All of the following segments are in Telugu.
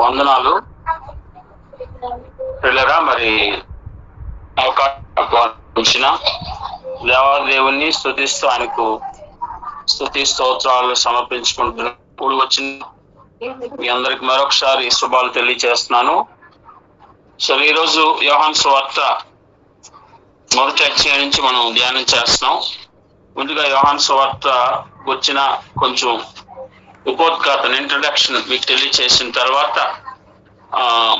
వందనాలు పిల్లరా. మరి అవకాశం దేవాదేవుని స్తుతిస్తూ ఆయనకు స్తుతి స్తోత్రాలు సమర్పించుకుంటున్న కూడి వచ్చిన మీ అందరికి మరొకసారి శుభాలు తెలియజేస్తున్నాను. సో ఈరోజు యోహాను సువార్త మొదటి అధ్యాయం నుంచి మనం ధ్యానం చేస్తున్నాం. ముందుగా యోహాను సువార్త వచ్చిన కొంచెం ఉపోద్ఘాతన ఇంట్రడక్షన్ మీకు తెలియచేసిన తర్వాత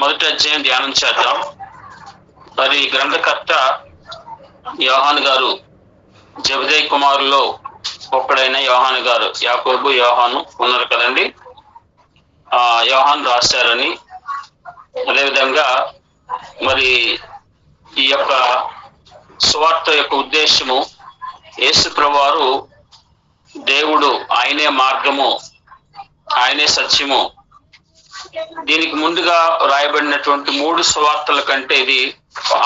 మొదటి అధ్యాయం ధ్యానం చేద్దాం. మరి గ్రంథకర్త యోహాను గారు జబదయి కుమారులో ఒక్కడైన యోహాను గారు, యాకోబు యోహాను ఉన్నారు కదండి, యోహాను రాశారని. అదేవిధంగా మరి ఈ యొక్క సువార్త యొక్క ఉద్దేశము, యేసు ప్రభువారు దేవుడు, ఆయనే మార్గము, ఆయనే సత్యము. దీనికి ముందుగా రాయబడినటువంటి 3 సువార్తల కంటే ఇది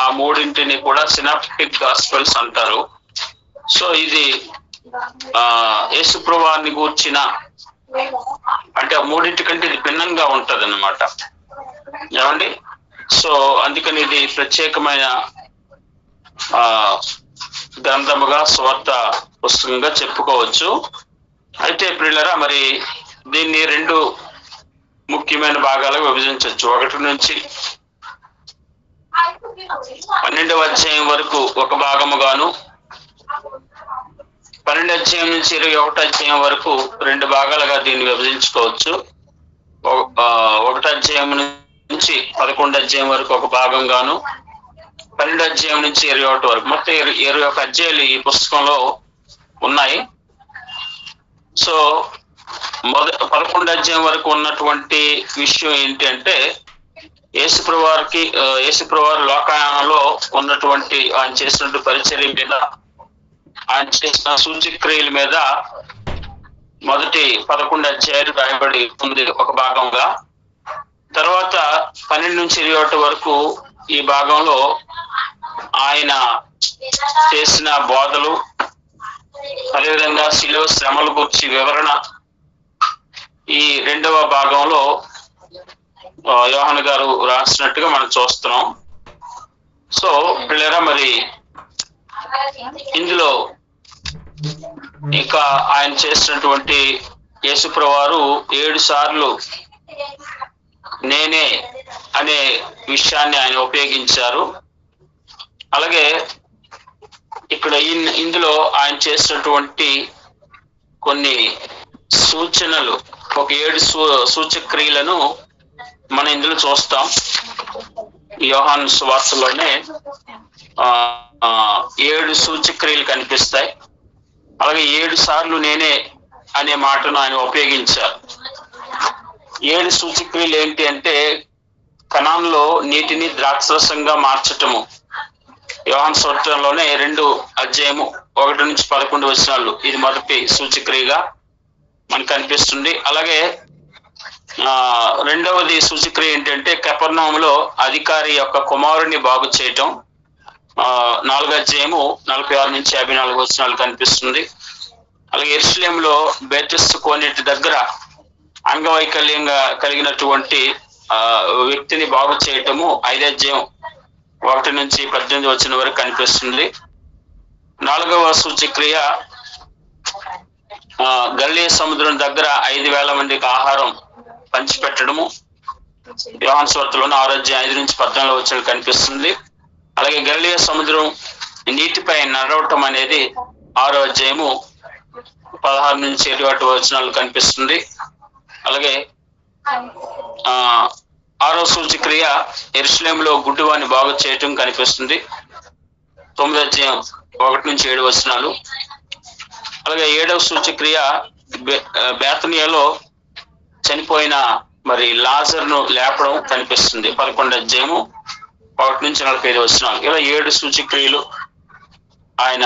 ఆ మూడింటిని కూడా సినాప్టిక్ గాస్పెల్స్ అంటారు. సో ఇది యేసు ప్రభువారిని గూర్చిన, అంటే ఆ మూడింటి కంటే ఇది భిన్నంగా ఉంటది అన్నమాట. ఏమండి? సో అందుకని ఇది ప్రత్యేకమైన గ్రంథముగా, సువార్త పుస్తకంగా చెప్పుకోవచ్చు. అయితే ప్రియులారా, మరి దీన్ని 2 ముఖ్యమైన భాగాలుగా విభజించవచ్చు. 1 నుంచి 12వ అధ్యాయం వరకు ఒక భాగముగాను, 12వ అధ్యాయం నుంచి 21వ అధ్యాయం వరకు 2 భాగాలుగా దీన్ని విభజించుకోవచ్చు. 1వ అధ్యాయం నుంచి 11వ అధ్యాయం వరకు ఒక భాగంగాను, 12వ అధ్యాయం నుంచి 21 వరకు, మొత్తం 21 అధ్యాయాలు ఈ పుస్తకంలో ఉన్నాయి. సో 11వ అధ్యాయం వరకు ఉన్నటువంటి విషయం ఏంటి అంటే, యేసు ప్రభువారు లోకాయనంలో ఉన్నటువంటి ఆయన చేసినటువంటి పరిచర్య మీద, ఆయన చేసిన సూచక్రియల మీద మొదటి 11 అధ్యాయాలు రాయబడి ఉంది ఒక భాగంగా. తర్వాత 12 నుంచి 21 వరకు ఈ భాగంలో ఆయన చేసిన బోధలు, అదేవిధంగా శిలువ శ్రమల గురించి వివరణ, ఈ 2వ భాగంలో యోహాను గారు రాసినట్టుగా మనం చూస్తున్నాం. సో పిల్లరా, మరి ఇందులో ఇంకా ఆయన చేసినటువంటి యేసు ప్రభువారు 7 సార్లు నేనే అనే విషయాన్ని ఆయన ఉపయోగించారు. అలాగే ఇక్కడ ఇందులో ఆయన చేసినటువంటి కొన్ని సూచనలు, ఒక 7 సూచక్రియలను మనం ఇందులో చూస్తాం. యోహాను సువార్తలోనే 7 సూచక్రియలు కనిపిస్తాయి. అలాగే 7 సార్లు నేనే అనే మాటను ఆయన ఉపయోగించారు. 7 సూచక్రియలు ఏంటి అంటే, కనాన్లో నీటిని ద్రాక్షరసంగా మార్చటము. యోహాను సువార్తలోనే 2 అధ్యాయము 1 నుంచి 11 వచనాలు ఇది మొదటి సూచక్రియగా మనకు కనిపిస్తుంది. అలాగే 2వది సూచక్రియ ఏంటంటే, కపెర్నహూములో అధికారి యొక్క కుమారుని బాగు చేయటం. 4వ అధ్యాయము 46 నుంచి 54 వచనాలు కనిపిస్తుంది. అలాగే యెరూషలేములో బేతెస్తు కోనేటి దగ్గర అంగవైకల్యంగా కలిగినటువంటి వ్యక్తిని బాగు చేయటము 5వ అధ్యాయం 1 నుంచి 18 వచనం వరకు కనిపిస్తుంది. 4వ సూచక్రియ గలిలయ సముద్రం దగ్గర 5,000 మందికి ఆహారం పంచిపెట్టడము. యోహాను సువార్తలోని 6వ అధ్యాయం 5 నుంచి 14 వచనాలు కనిపిస్తుంది. అలాగే గలిలయ సముద్రం నీటిపై నడవటం అనేది 6వ అధ్యాయము 16 నుంచి 21 వచనాలు కనిపిస్తుంది. అలాగే 6వ సూచక్రియ యెరూషలేములో గుడ్డివాని బాగు చేయటం కనిపిస్తుంది. 9వ అధ్యాయం 1 నుంచి 7 వచనాలు. అలాగే 7వ సూచక్రియ బేతనియాలో చనిపోయిన మరి లాజరును లేపడం కనిపిస్తుంది. 11వ అధ్యాయము 1 నుంచి 45 వచనాలు. ఇలా 7 సూచక్రియలు ఆయన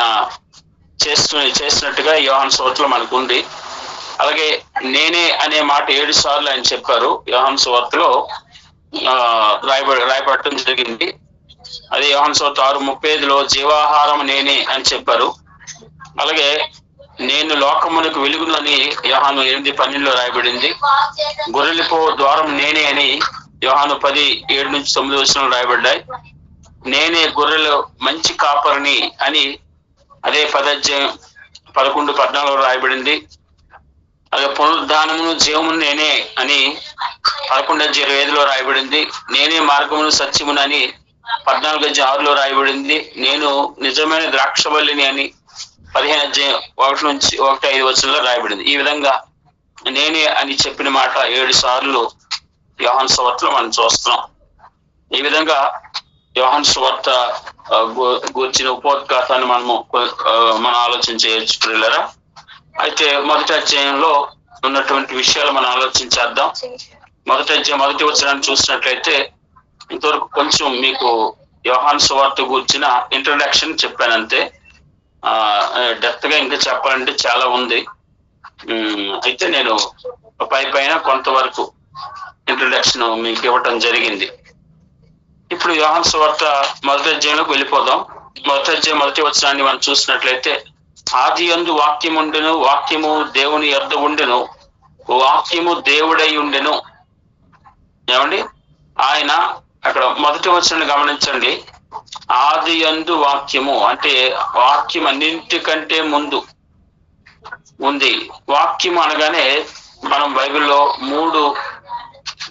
చేసినట్టుగా యోహాను సువార్తలో మనకు ఉంది. అలాగే నేనే అనే మాట 7 సార్లు ఆయన చెప్పారు. యోహాను సువార్తలో రాయబడటం జరిగింది. అదే యోహాను సువార్త 6:35లో జీవాహారం నేనే అని చెప్పారు. అలాగే నేను లోకమునకు వెలుగునని యోహాను 8:12 రాయబడింది. గొర్రెలకు ద్వారం నేనే అని యోహాను 10:7-9 రాయబడ్డాయి. నేనే గొర్రెలు మంచి కాపరిని అని అదే 10:11-14 రాయబడింది. అదే పునరుద్ధానమును జీవమును నేనే అని 11:25 రాయబడింది. నేనే మార్గమును సత్యమును అని 14:6 రాయబడింది. నేను నిజమైన ద్రాక్షవల్లిని అని 15:1-5 రాయబడింది. ఈ విధంగా నేనే అని చెప్పిన మాట 7 సార్లు యోహాను సువార్తలో మనం చూస్తున్నాం. ఈ విధంగా యోహాను సువార్త గూర్చిన ఉపోద్ఘాతాన్ని మనం ఆలోచన చేయొచ్చు ప్రియులారా. అయితే మొదటి అధ్యాయంలో ఉన్నటువంటి విషయాలు మనం ఆలోచించేద్దాం. మొదటి అధ్యాయం 1వ వచనాన్ని చూసినట్లయితే ఇంతవరకు కొంచెం మీకు యోహాను సువార్త గూర్చిన ఇంట్రడక్షన్ చెప్పానంతే. డెప్త్ గా ఇంకా చెప్పాలంటే చాలా ఉంది. అయితే నేను పైన కొంతవరకు ఇంట్రడక్షన్ మీకు ఇవ్వటం జరిగింది. ఇప్పుడు యోహాను సువార్త మొదటి అధ్యాయంలోకి వెళ్ళిపోదాం. మొదటి అధ్యాయం 1వ వచనాన్ని మనం చూసినట్లయితే, ఆదియందు వాక్యముండెను, వాక్యము దేవుని యొద్ద ఉండెను, వాక్యము దేవుడై ఉండెను. ఏమండి, ఆయన అక్కడ మొదటి వచనాన్ని గమనించండి. ఆదియందు వాక్యము అంటే వాక్యం అన్నింటికంటే ముందు ఉంది. వాక్యం అనగానే మనం బైబిల్లో 3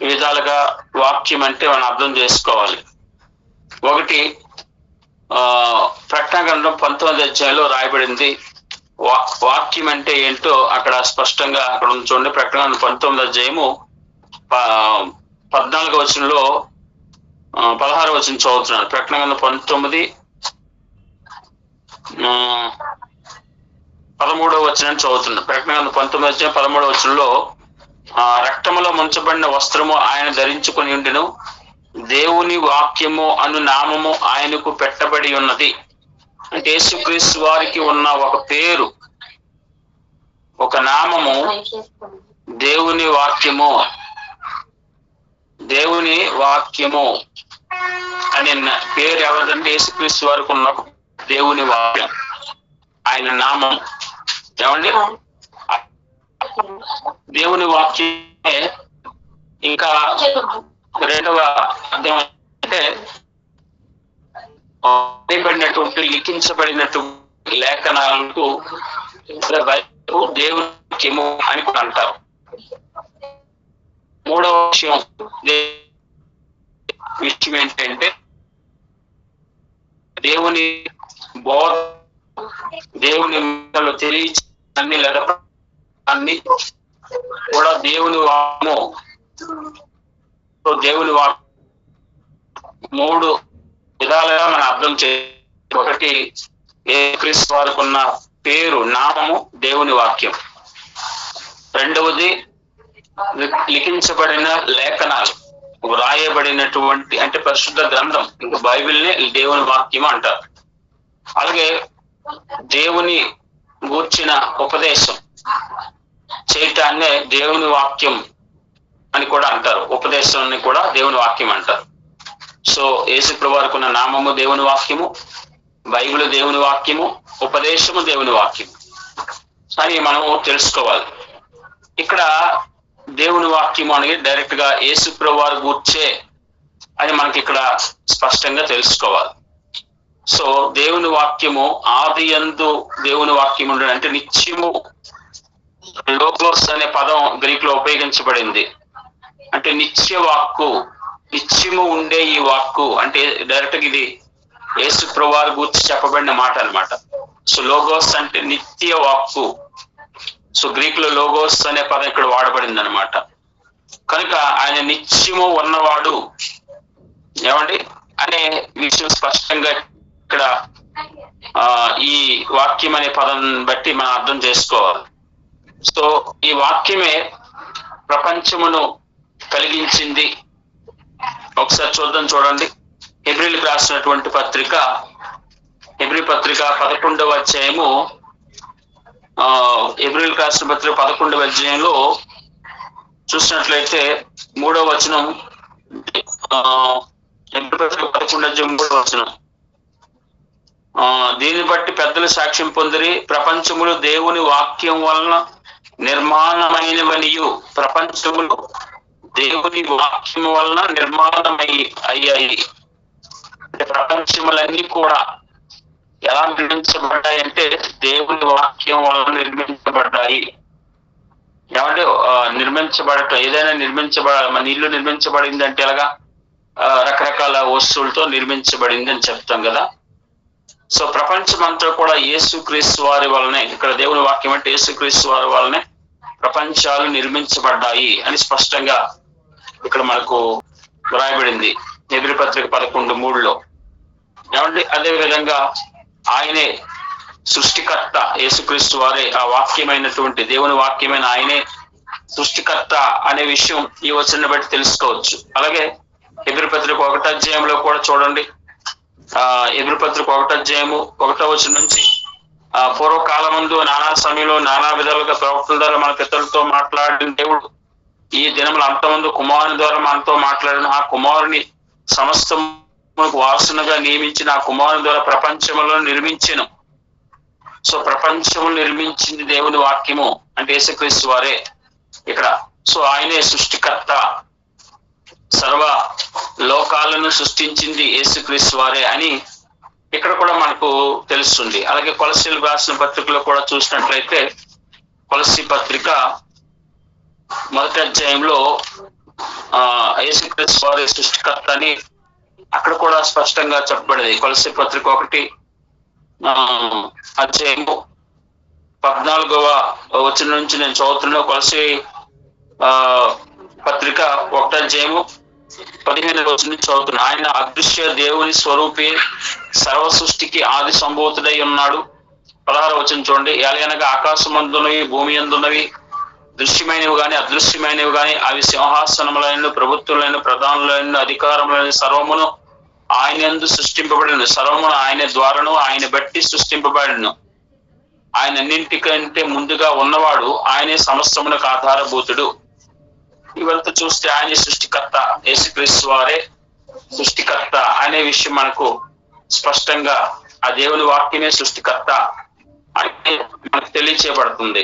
విధాలుగా వాక్యం అంటే మనం అర్థం చేసుకోవాలి. ఒకటి, ప్రకటన గ్రంథం 19వ అధ్యాయంలో రాయబడింది. వాక్యం అంటే ఏంటో అక్కడ స్పష్టంగా అక్కడ చూడండి. ప్రకటన గ్రంథం 19వ అధ్యాయము 14వ వచనంలో 16వ వచనం చదువుతున్నాను. ప్రకటన గ్రంథం 13వ వచనాన్ని చదువుతున్నాను. ప్రకటన గ్రంథం 19వ అధ్యాయం 13వ వచనంలో, రక్తములో ముంచబడిన వస్త్రము ఆయన ధరించుకొని ఉండెను, దేవుని వాక్యము అను నామము ఆయనకు పెట్టబడి ఉన్నది. అంటే యేసుక్రీస్తు వారికి ఉన్న ఒక పేరు, ఒక నామము దేవుని వాక్యము. దేవుని వాక్యము అనే పేరు ఎవరిదంటే యేసుక్రీస్తు వారికి ఉన్న దేవుని వాక్యం, ఆయన నామం. ఏమండి, దేవుని వాక్యమే. ఇంకా రెండవ అర్థం అంటే లిఖించబడినటువంటి లేఖనాలకు దేవుని వాక్యము అని కూడా అంటారు. మూడవ విషయం ఏంటంటే దేవుని బోధ, దేవుని తెలియని లేదా అన్ని కూడా దేవుని వాక్యము. దేవుని వాక్యం 3 విధాలుగా మనం అర్థం చేయాలి. ఒకటి, యేసుక్రీస్తు వారికి ఉన్న పేరు, నామము దేవుని వాక్యం. రెండవది, లిఖించబడిన లేఖనాలు, వ్రాయబడినటువంటి అంటే పరిశుద్ధ గ్రంథం, ఇంకా బైబిల్ని దేవుని వాక్యం అంటారు. అలాగే దేవుని గూర్చిన ఉపదేశం చేయటాన్నే దేవుని వాక్యం అని కూడా అంటారు. ఉపదేశాన్ని కూడా దేవుని వాక్యం అంటారు. సో యేసుప్రభు వారికి ఉన్న నామము దేవుని వాక్యము, బైబిల్ దేవుని వాక్యము, ఉపదేశము దేవుని వాక్యము అని మనము తెలుసుకోవాలి. ఇక్కడ దేవుని వాక్యము అనేది డైరెక్ట్ గా యేసుప్రభు వారి గూర్చే అని మనకి ఇక్కడ స్పష్టంగా తెలుసుకోవాలి. సో దేవుని వాక్యము ఆదియందు దేవుని వాక్యం ఉండడం అంటే నిత్యము. లోగోస్ అనే పదం గ్రీక్ లో ఉపయోగించబడింది. అంటే నిత్య వాక్కు, నిత్యము ఉండే ఈ వాక్కు అంటే డైరెక్ట్ గా ఇది యేసుప్రభు వారి గురించి చెప్పబడిన మాట అన్నమాట. సో లోగోస్ అంటే నిత్య వాక్కు. సో గ్రీక్ లో లోగోస్ అనే పదం ఇక్కడ వాడబడింది అనమాట. కనుక ఆయన నిత్యము ఉన్నవాడు, ఏమండి అనే విషయం స్పష్టంగా ఇక్కడ ఈ వాక్యం అనే పదం బట్టి మనం అర్థం చేసుకోవాలి. సో ఈ వాక్యమే ప్రపంచమును కలిగించింది. ఒకసారి చూడండి. హెబ్రీలకు రాసినటువంటి పత్రిక, హెబ్రీ పత్రిక 11వ అధ్యాయము, హెబ్రీలకు రాసిన పత్రిక 11వ అధ్యాయంలో చూసినట్లయితే 3వ వచనం, హెబ్రీ పత్రిక 11వ అధ్యాయం 3వ వచనం, దీన్ని బట్టి పెద్దలు సాక్ష్యం పొందిరి, ప్రపంచములు దేవుని వాక్యం వలన నిర్మాణమైనవనియు, ప్రపంచములు దేవుని వాక్యం వలన అయ్యాయి. ప్రపంచములన్నీ కూడా ఎలా నిర్మించబడ్డాయి అంటే దేవుని వాక్యం వలన నిర్మించబడ్డాయి. ఏమంటే నిర్మించబడటం, ఏదైనా మన ఇల్లు నిర్మించబడింది అంటే ఎలాగా రకరకాల వస్తువులతో నిర్మించబడింది అని చెప్తాం కదా. సో ప్రపంచం అంతా కూడా యేసుక్రీస్తు వారి వలనే, ఇక్కడ దేవుని వాక్యం అంటే యేసుక్రీస్తు వారి వలనే ప్రపంచాలు నిర్మించబడ్డాయి అని స్పష్టంగా ఇక్కడ మనకు వ్రాయబడింది హెబ్రీ పత్రిక 11:3. ఏమంటే అదే విధంగా ఆయనే సృష్టికర్త, యేసుక్రీస్తు వారే ఆ వాక్యమైనటువంటి దేవుని వాక్యమైన ఆయనే సృష్టికర్త అనే విషయం ఈ వచనాన్ని బట్టి తెలుసుకోవచ్చు. అలాగే హెబ్రీ పత్రిక 1వ అధ్యాయంలో కూడా చూడండి. హెబ్రీ పత్రిక 1వ అధ్యాయము 1వ వచనం నుంచి పూర్వకాలమందు నానా సమయంలో నానా విధాలుగా ప్రవక్తల ద్వారా మన పితరులతో మాట్లాడిన దేవుడు ఈ దినముల అంతమందు కుమారుని ద్వారా మనతో మాట్లాడిన ఆ కుమారుని సమస్తమునకు వారసునిగా నియమించిన ఆ కుమారుని ద్వారా ప్రపంచంలో నిర్మించెను. సో ప్రపంచము నిర్మించింది దేవుని వాక్యము అంటే యేసుక్రీస్తు వారే ఇక్కడ. సో ఆయనే సృష్టికర్త, సర్వ లోకాలను సృష్టించింది యేసుక్రీస్తు వారే అని ఇక్కడ కూడా మనకు తెలుస్తుంది. అలాగే కొలసీలకు రాసిన పత్రికలో కూడా చూసినట్లయితే కొలసీ పత్రిక 1వ అధ్యాయంలో యేసుక్రీస్తు వారే సృష్టికర్త అని అక్కడ కూడా స్పష్టంగా చెప్పబడింది. కొలసీ పత్రిక 1వ అధ్యాయము 14వ వచనం నుంచి నేను చదువుతున్నా. కొలసీ పత్రిక 1వ అధ్యాయము 15వ వచనం నుంచి చదువుతున్నా. ఆయన అదృశ్య దేవుని స్వరూపి, సర్వ సృష్టికి ఆది సంభూతుడై ఉన్నాడు. 16వ వచనం చూడండి. ఎలాగనగా ఆకాశమందున్నవి భూమి అందున్నవి, దృశ్యమైనవి గాని అదృశ్యమైనవి గాని, అవి సింహాసనములైన ప్రభుత్వులైన ప్రధానులైన అధికారములైన సర్వమును ఆయన యందు సృష్టింపబడిన, సర్వమును ఆయన ద్వారాను ఆయన బట్టి సృష్టింపబడిను. ఆయన అన్నింటికంటే ముందుగా ఉన్నవాడు, ఆయనే సమస్తమునకు ఆధారభూతుడు. ఇవంతా చూస్తే ఆయన సృష్టికర్త, యేసుక్రీస్తు వారే సృష్టికర్త అనే విషయం మనకు స్పష్టంగా ఆ దేవుని వాక్యమే సృష్టికర్త అని మనకు తెలియచేయబడుతుంది.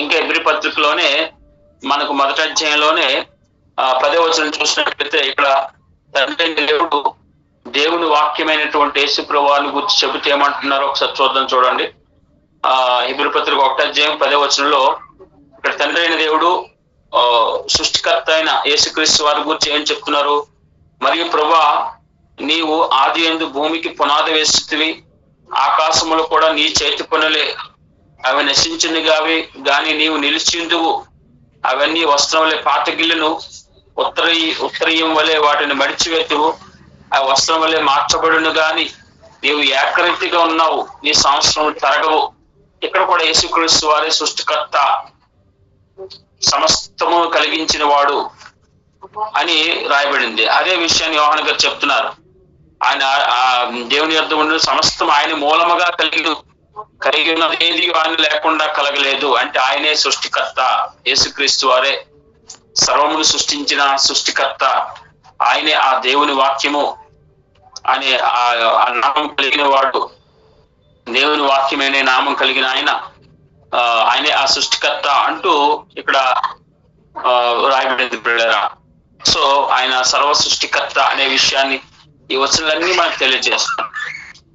ఇంకా హెబ్రీ పత్రికలోనే మనకు 1వ అధ్యాయంలోనే 10వ వచనం చూసినట్లయితే ఇక్కడ తండ్రి దేవుడు దేవుని వాక్యమైనటువంటి యేసు ప్రభువుని గురించి చెబితే ఏమంటున్నారో ఒకసారి చూద్దాం. చూడండి. హెబ్రీ పత్రిక 1వ అధ్యాయం 10వ వచనంలో ఇక్కడ తండ్రి అయిన దేవుడు సృష్టికర్త అయిన యేసుక్రీస్తు వారి గురించి ఏం చెప్తున్నారు? మరియు ప్రభువా, నీవు ఆది యందు భూమికి పునాది వేసితివి, ఆకాశములు కూడా నీ చేతి పనులే, అవి నశించినవి గాని నీవు నిలిచిందువు. అవన్నీ వస్త్రములే పాతగిల్లును, ఉత్తరీయం వలె వాటిని మడిచివేతువు. ఆ వస్త్రం వలె మార్చబడును గాని నీవు ఏకరీతిగా ఉన్నావు, నీ సంవత్సరం తరగవు. ఇక్కడ కూడా యేసుక్రీస్తు వారే సృష్టికర్త, సమస్తము కలిగించిన వాడు అని రాయబడింది. అదే విషయాన్ని యోహాను గారు చెప్తున్నారు. ఆయన దేవుని యొద్ద ఉన్న సమస్తం ఆయన మూలముగా కలిగి ఉన్నది ఏది ఆయన లేకుండా కలగలేదు అంటే ఆయనే సృష్టికర్త. యేసుక్రీస్తు వారే సర్వమును సృష్టించిన సృష్టికర్త. ఆయనే ఆ దేవుని వాక్యము అనే ఆ నామం కలిగిన వాడు, దేవుని వాక్యమనే నామం కలిగిన ఆయనే ఆ సృష్టికర్త అంటూ ఇక్కడ రాయబడింది పిల్లరా. సో ఆయన సర్వ సృష్టికర్త అనే విషయాన్ని ఈ వచనాలన్నీ మనకు తెలియజేస్తాం.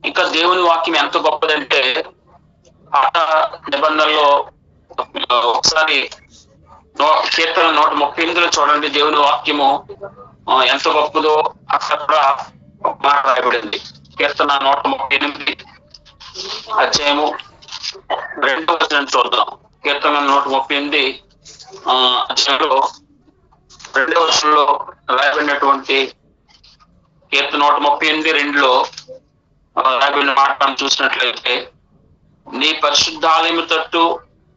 ఇంకా దేవుని వాక్యం ఎంత గొప్పదంటే పాత నిబంధనలో ఒకసారి కీర్తన 138లో చూడండి, దేవుని వాక్యము ఎంత గొప్పదో అక్కడ కూడా మాట రాయబడింది. కీర్తన 138 అధ్యాయము 2వ వచనం చూద్దాం. కీర్తన 138 అధ్యాయంలో 2వ వచనంలో రాయబడినటువంటి కీర్తన 138:2లో రాయబడిన మాట చూసినట్లయితే, నీ పరిశుద్ధాలయము తట్టు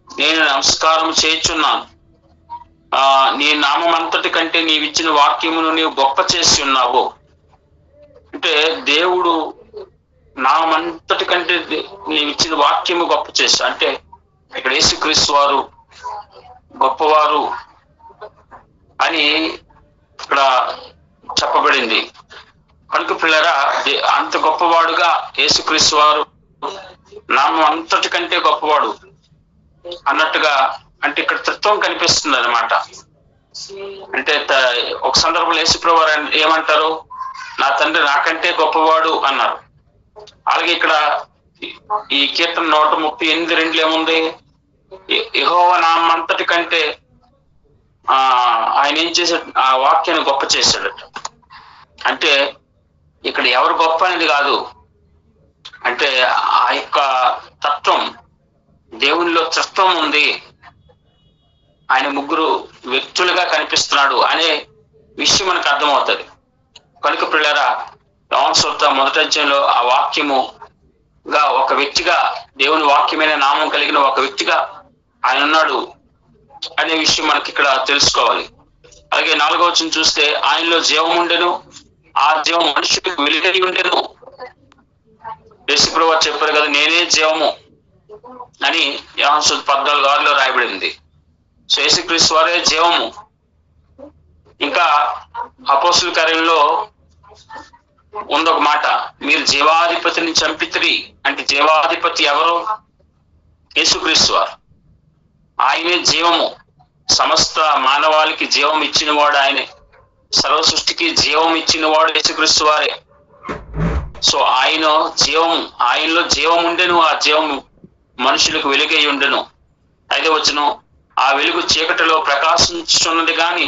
నేను నమస్కారం చేయుచున్నాను, నీ నామం అంతటి కంటే నీవిచ్చిన వాక్యమును నీవు గొప్ప చేసి ఉన్నావు. అంటే దేవుడు నామంతటి కంటే నీవిచ్చిన వాక్యము గొప్ప చేసి, అంటే ఇక్కడ యేసుక్రీస్తు వారు గొప్పవారు అని ఇక్కడ చెప్పబడింది. కనుక పిల్లరా, అంత గొప్పవాడుగా యేసుక్రీస్తు వారు నామం అంతటి కంటే గొప్పవాడు అన్నట్టుగా, అంటే ఇక్కడ తత్వం కనిపిస్తుంది అన్నమాట. అంటే ఒక సందర్భంలో యేసుప్రభు వారు ఏమంటారు, నా తండ్రి నాకంటే గొప్పవాడు అన్నారు. అలాగే ఇక్కడ ఈ కీర్తన 138:2 ఏముంది, యెహోవా నామం అంతటి కంటే ఆయన ఏం చేశాడు, ఆ వాక్యాన్ని గొప్ప చేశాడట. అంటే ఇక్కడ ఎవరు గొప్ప అనేది కాదు, అంటే ఆ యొక్క తత్వం, దేవునిలో తత్వం ఉంది, ఆయన ముగ్గురు వ్యక్తులుగా కనిపిస్తున్నాడు అనే విషయం మనకు అర్థమవుతుంది. కనుక పిల్లరా, యోహాను సువార్త 1వ అధ్యాయంలో ఆ వాక్యముగా ఒక వ్యక్తిగా, దేవుని వాక్యమైన నామం కలిగిన ఒక వ్యక్తిగా ఆయన ఉన్నాడు అనే విషయం మనకి ఇక్కడ తెలుసుకోవాలి. అలాగే 4వ వచనం చూస్తే, ఆయనలో జీవం ఉండెను, ఆ జీవం మనుషులకు వెలుగై ఉండెను. యేసుప్రభు చెప్పారు కదా, నేనే జీవము అని యోహాను సువార్త 14:6లో రాయబడింది. సో యేసుక్రీస్తు వారే జీవము. ఇంకా అపోస్తుల కార్యంలో ఉందొక మాట, మీరు జీవాధిపతిని చంపితిరి అంటే జీవాధిపతి ఎవరు? యేసుక్రీస్తు వారు. ఆయనే జీవము, సమస్త మానవాళికి జీవం ఇచ్చిన వాడు ఆయనే, సర్వ సృష్టికి జీవం ఇచ్చిన వాడు యేసుక్రీస్తు వారే. సో ఆయన జీవం, ఆయనలో జీవం ఉండెను, ఆ జీవం మనుషులకు వెలుగై ఉండెను. 5వ వచనం, ఆ వెలుగు చీకటిలో ప్రకాశించున్నది గాని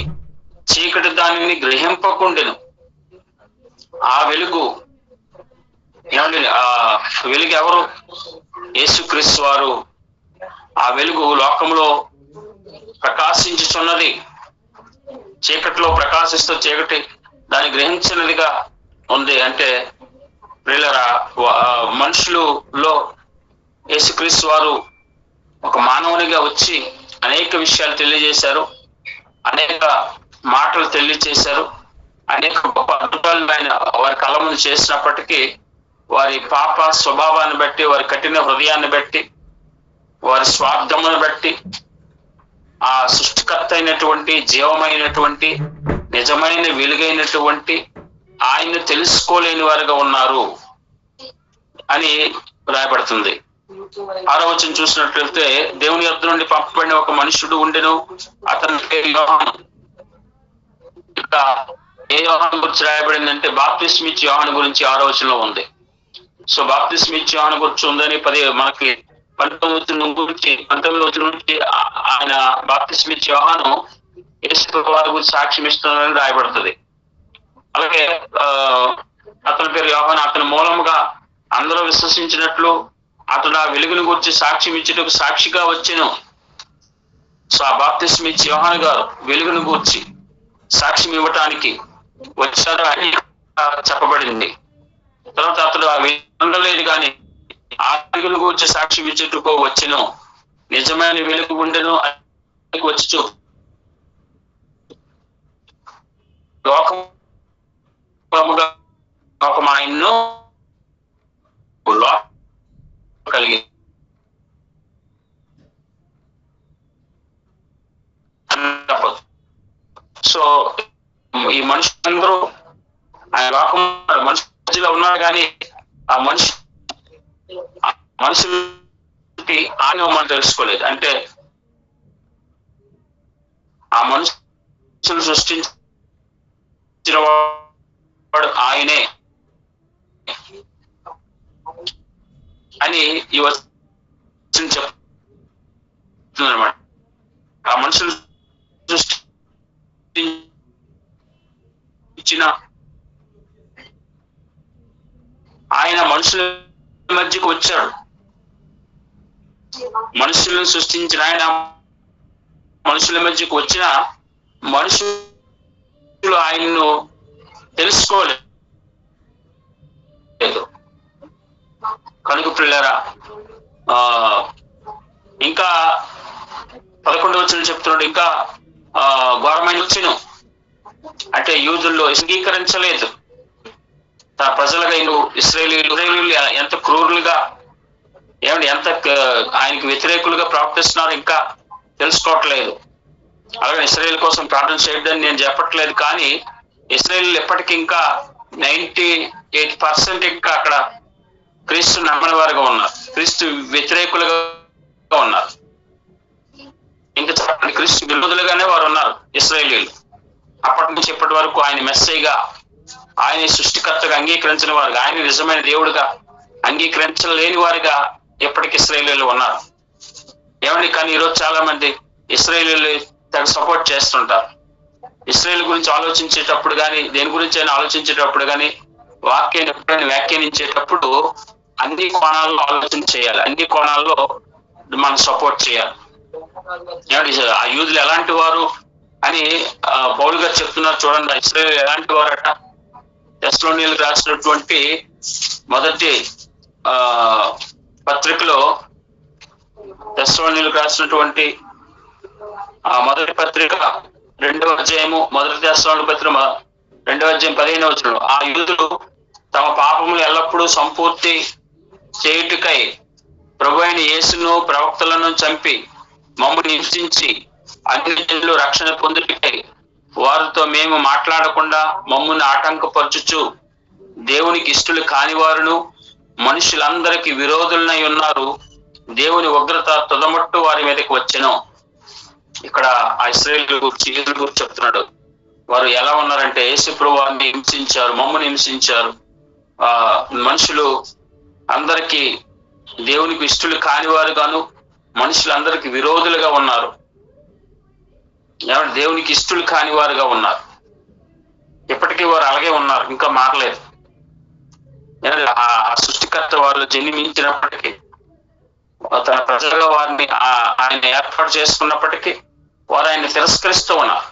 చీకటి దానిని గ్రహింపకుండెను. ఆ వెలుగు ఏమండి, ఆ వెలుగు ఎవరు? యేసుక్రీస్తు వారు. ఆ వెలుగు లోకంలో ప్రకాశించుచున్నది, చీకటిలో ప్రకాశిస్తూ చీకటి దాన్ని గ్రహించినదిగా ఉంది. అంటే ప్రియులారా, మనుషులలో యేసుక్రీస్తు వారు ఒక మానవునిగా వచ్చి అనేక విషయాలు తెలియజేశారు, అనేక మాటలు తెలియజేశారు, అనేక గొప్ప అద్భుతాలను ఆయన వారి కళ్ళ ముందు చేసినప్పటికీ వారి పాప స్వభావాన్ని బట్టి, వారి కఠిన హృదయాన్ని బట్టి, వారి స్వార్థమును బట్టి ఆ సృష్టికర్త అయినటువంటి, జీవమైనటువంటి, నిజమైన వెలుగైనటువంటి ఆయన్ని తెలుసుకోలేని వారుగా ఉన్నారు అని రాయబడుతుంది. 6వ వచనం చూసినట్లయితే, దేవుని యొద్ద నుండి పంపబడిన ఒక మనుషుడు ఉండెను, అతని పేరు యోహాను. ఇంకా ఏ యోహాను గురించి రాయబడిందంటే, బాప్తిస్మం ఇచ్చే యోహాను గురించి 6వ వచనంలో ఉంది. సో బాప్తిస్మం ఇచ్చే యోహాను గురించి ఉందని మనకి 19వ వచనం నుంచి ఆయన బాప్తిస్మం ఇచ్చే యోహాను యేసు వారి గురించి సాక్ష్యం ఇస్తున్నారని రాయబడుతుంది. అలాగే అతని పేరు యోహాను, అతని మూలముగా అందరూ విశ్వసించినట్లు అతడు ఆ వెలుగుని గురించి సాక్ష్యం ఇచ్చేటకు సాక్షిగా వచ్చెను. సో ఆ బాప్తిస్మం ఇచ్చే యోహాను గారు వెలుగుని గూర్చి సాక్ష్యం ఇవ్వటానికి వచ్చారు అని చెప్పబడింది. తర్వాత అతడు ఆ వెలుగు కానీ ఆ వెలుగుని గూర్చి సాక్ష్యం ఇచ్చేటకు వచ్చెను, నిజమైన వెలుగు ఉండెను వచ్చి చూ లోకం ఆయన్ను కలిగి సో ఈ మనుషులందరూ ఆయన లోకం మనుషులో ఉన్నారు, కానీ ఆ మనుషులకి ఆయన మనం తెలుసుకోలేదు. అంటే ఆ మనుషులు సృష్టించిన వాడు ఆయనే అని ఈ వచనం చెప్తుందన్నమాట. ఆ మనుషులు సృష్టించిన ఆయన మనుషుల మధ్యకు వచ్చాడు. మనుషులను సృష్టించిన ఆయన మనుషుల మధ్యకు వచ్చిన మనుషులు ఆయన్ను తెలుసుకోలేదు. కనుక పిల్లరా, ఇంకా 11వ వచనం చెప్తున్నాడు, ఇంకా ఘోరమైన వచ్చును అంటే యూదుల్లో అంగీకరించలేదు. తన ప్రజలుగా ఇశ్రాయేలీయులు ఎంత క్రూరులుగా, ఎంత ఆయనకి వ్యతిరేకులుగా ప్రవర్తిస్తున్నారు ఇంకా తెలుసుకోవట్లేదు. అలాగే ఇశ్రాయేల్ కోసం ప్రార్థన చేయడం నేను చెప్పట్లేదు, కానీ ఇశ్రాయేల్ ఎప్పటికీ ఇంకా 98% ఇంకా అక్కడ క్రీస్తు నమ్మని వారుగా ఉన్నారు, క్రీస్తు వ్యతిరేకులుగా ఉన్నారు. ఇంకా చెప్పండి, క్రీస్తు విరోధులుగానే వారు ఉన్నారు ఇశ్రాయేలీయులు. అప్పటి నుంచి ఇప్పటి వరకు ఆయన మెస్సీగా, ఆయన సృష్టికర్తగా అంగీకరించిన వారుగా, ఆయన నిజమైన దేవుడిగా అంగీకరించలేని వారిగా ఎప్పటికి ఇశ్రాయేలీయులు ఉన్నారు. ఏమండి, కానీ ఈరోజు చాలా మంది ఇశ్రాయేలీయులు తగ్గ సపోర్ట్ చేస్తుంటారు. ఇశ్రాయేల్ గురించి ఆలోచించేటప్పుడు కానీ, దేని గురించి అయినా ఆలోచించేటప్పుడు కానీ, వాక్యాన్ని ఎప్పుడైనా వ్యాఖ్యానించేటప్పుడు అన్ని కోణాల్లో ఆలోచన చేయాలి, అన్ని కోణాల్లో మనం సపోర్ట్ చేయాలి. ఏమండి, ఆ యూదులు ఎలాంటి వారు అని పౌలు గారు చెప్తున్నారు చూడండి. ఇశ్రాయేల్ ఎలాంటి వారట? తెస్సలోనికీయులకు రాసినటువంటి మొదటి పత్రికలో, తెస్సలోనికీయులకు రాసినటువంటి మొదటి పత్రిక 2వ అధ్యాయము, మొదటి తెస్సలోనికీయుల పత్రిక 2వ అధ్యాయం 15వ వచనం, ఆ యూదులు తమ పాపములు ఎల్లప్పుడూ సంపూర్తి చేయుటకై ప్రభువైన యేసును ప్రవక్తలను చంపి మమ్మల్ని హింసించి అన్ని జనులు రక్షణ పొందుటకై వారితో మేము మాట్లాడకుండా మమ్మల్ని ఆటంకపరచుచు దేవునికి ఇష్టలు కానివారును మనుషులందరికీ విరోధులనై ఉన్నారు. దేవుని ఉగ్రత తుదమట్టు వారి మీదకి వచ్చెను. ఇక్కడ ఆ ఇశ్రాయేలు గురించి, యూదుల గురించి చెప్తున్నాడు. వారు ఎలా ఉన్నారంటే, యేసుప్రభువు వారిని హింసించారు, మమ్మల్ని హింసించారు. మనుషులు అందరికీ దేవునికి ఇష్టలు కానివారు గాను మనుషులందరికీ విరోధులుగా ఉన్నారు. దేవునికి ఇష్టలు కానివారుగా ఉన్నారు. ఇప్పటికీ వారు అలాగే ఉన్నారు, ఇంకా మారలేదు. ఆ సృష్టికర్త వారు జన్మించినప్పటికీ, తన ప్రజలుగా వారిని ఆయన ఏర్పాటు చేసుకున్నప్పటికీ వారు ఆయన తిరస్కరిస్తూ ఉన్నారు.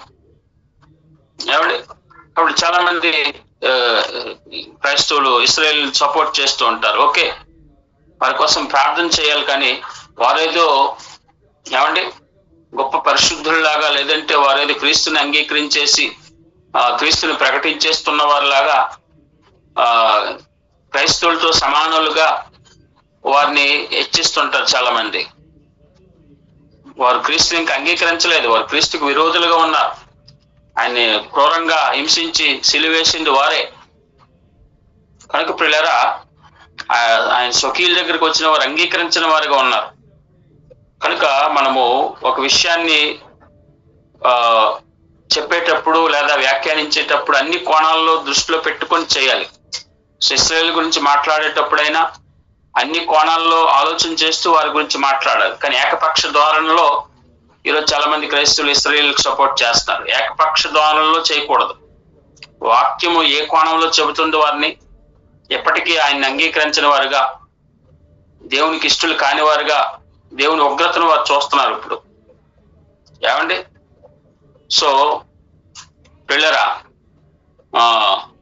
ఏమండి, అప్పుడు చాలా మంది క్రైస్తవులు ఇశ్రాయేల్ సపోర్ట్ చేస్తూ ఉంటారు. ఓకే, వారి కోసం ప్రార్థన చేయాలి, కానీ వారేదో ఏమండి గొప్ప పరిశుద్ధుల్లాగా, లేదంటే వారేదో క్రీస్తుని అంగీకరించేసి క్రీస్తుని ప్రకటించేస్తున్న వారిలాగా క్రైస్తవులతో సమానులుగా వారిని హెచ్చిస్తుంటారు చాలా మంది. వారు క్రీస్తుని ఇంకా అంగీకరించలేదు, వారు క్రీస్తుకు విరోధులుగా ఉన్నారు. ఆయన్ని క్రూరంగా హింసించి సిలువేసింది వారే. కనుక ప్రియులారా, ఆయన స్వకీయుల దగ్గరికి వచ్చిన వారు అంగీకరించిన వారుగా ఉన్నారు. కనుక మనము ఒక విషయాన్ని చెప్పేటప్పుడు లేదా వ్యాఖ్యానించేటప్పుడు అన్ని కోణాల్లో దృష్టిలో పెట్టుకొని చేయాలి. ఇశ్రాయేల్ గురించి మాట్లాడేటప్పుడైనా అన్ని కోణాల్లో ఆలోచన చేస్తూ వారి గురించి మాట్లాడాలి. కానీ ఏకపక్ష ధోరణిలో ఈరోజు చాలా మంది క్రైస్తవులు ఇశ్రాయేలుకు సపోర్ట్ చేస్తున్నారు. ఏకపక్ష ధోరణిలో చేయకూడదు. వాక్యము ఏ కోణంలో చెబుతుందో వారిని ఎప్పటికీ ఆయన్ని అంగీకరించిన వారుగా, దేవునికి ఇష్టలు కాని వారుగా, దేవుని ఉగ్రతను వారు చూస్తున్నారు ఇప్పుడు. ఏమండి, సో పిల్లరా,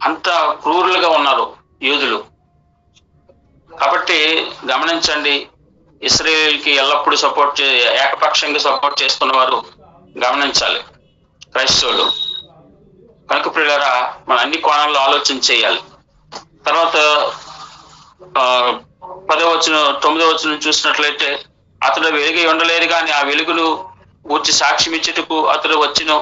అంత క్రూరులుగా ఉన్నారు యూదులు. కాబట్టి గమనించండి, ఇశ్రాయేలుకి ఎల్లప్పుడూ ఏకపక్షంగా సపోర్ట్ చేస్తున్న వారు గమనించాలి క్రైస్తవులు. కనుక పిల్లరా, మనం అన్ని కోణాల్లో ఆలోచన చేయాలి. తర్వాత 10వ వచనం 9వ వచనం చూసినట్లయితే, అతడు వెలుగై ఉండలేదు కానీ ఆ వెలుగును గూర్చి సాక్ష్యం ఇచ్చుటకు అతడు వచ్చెను.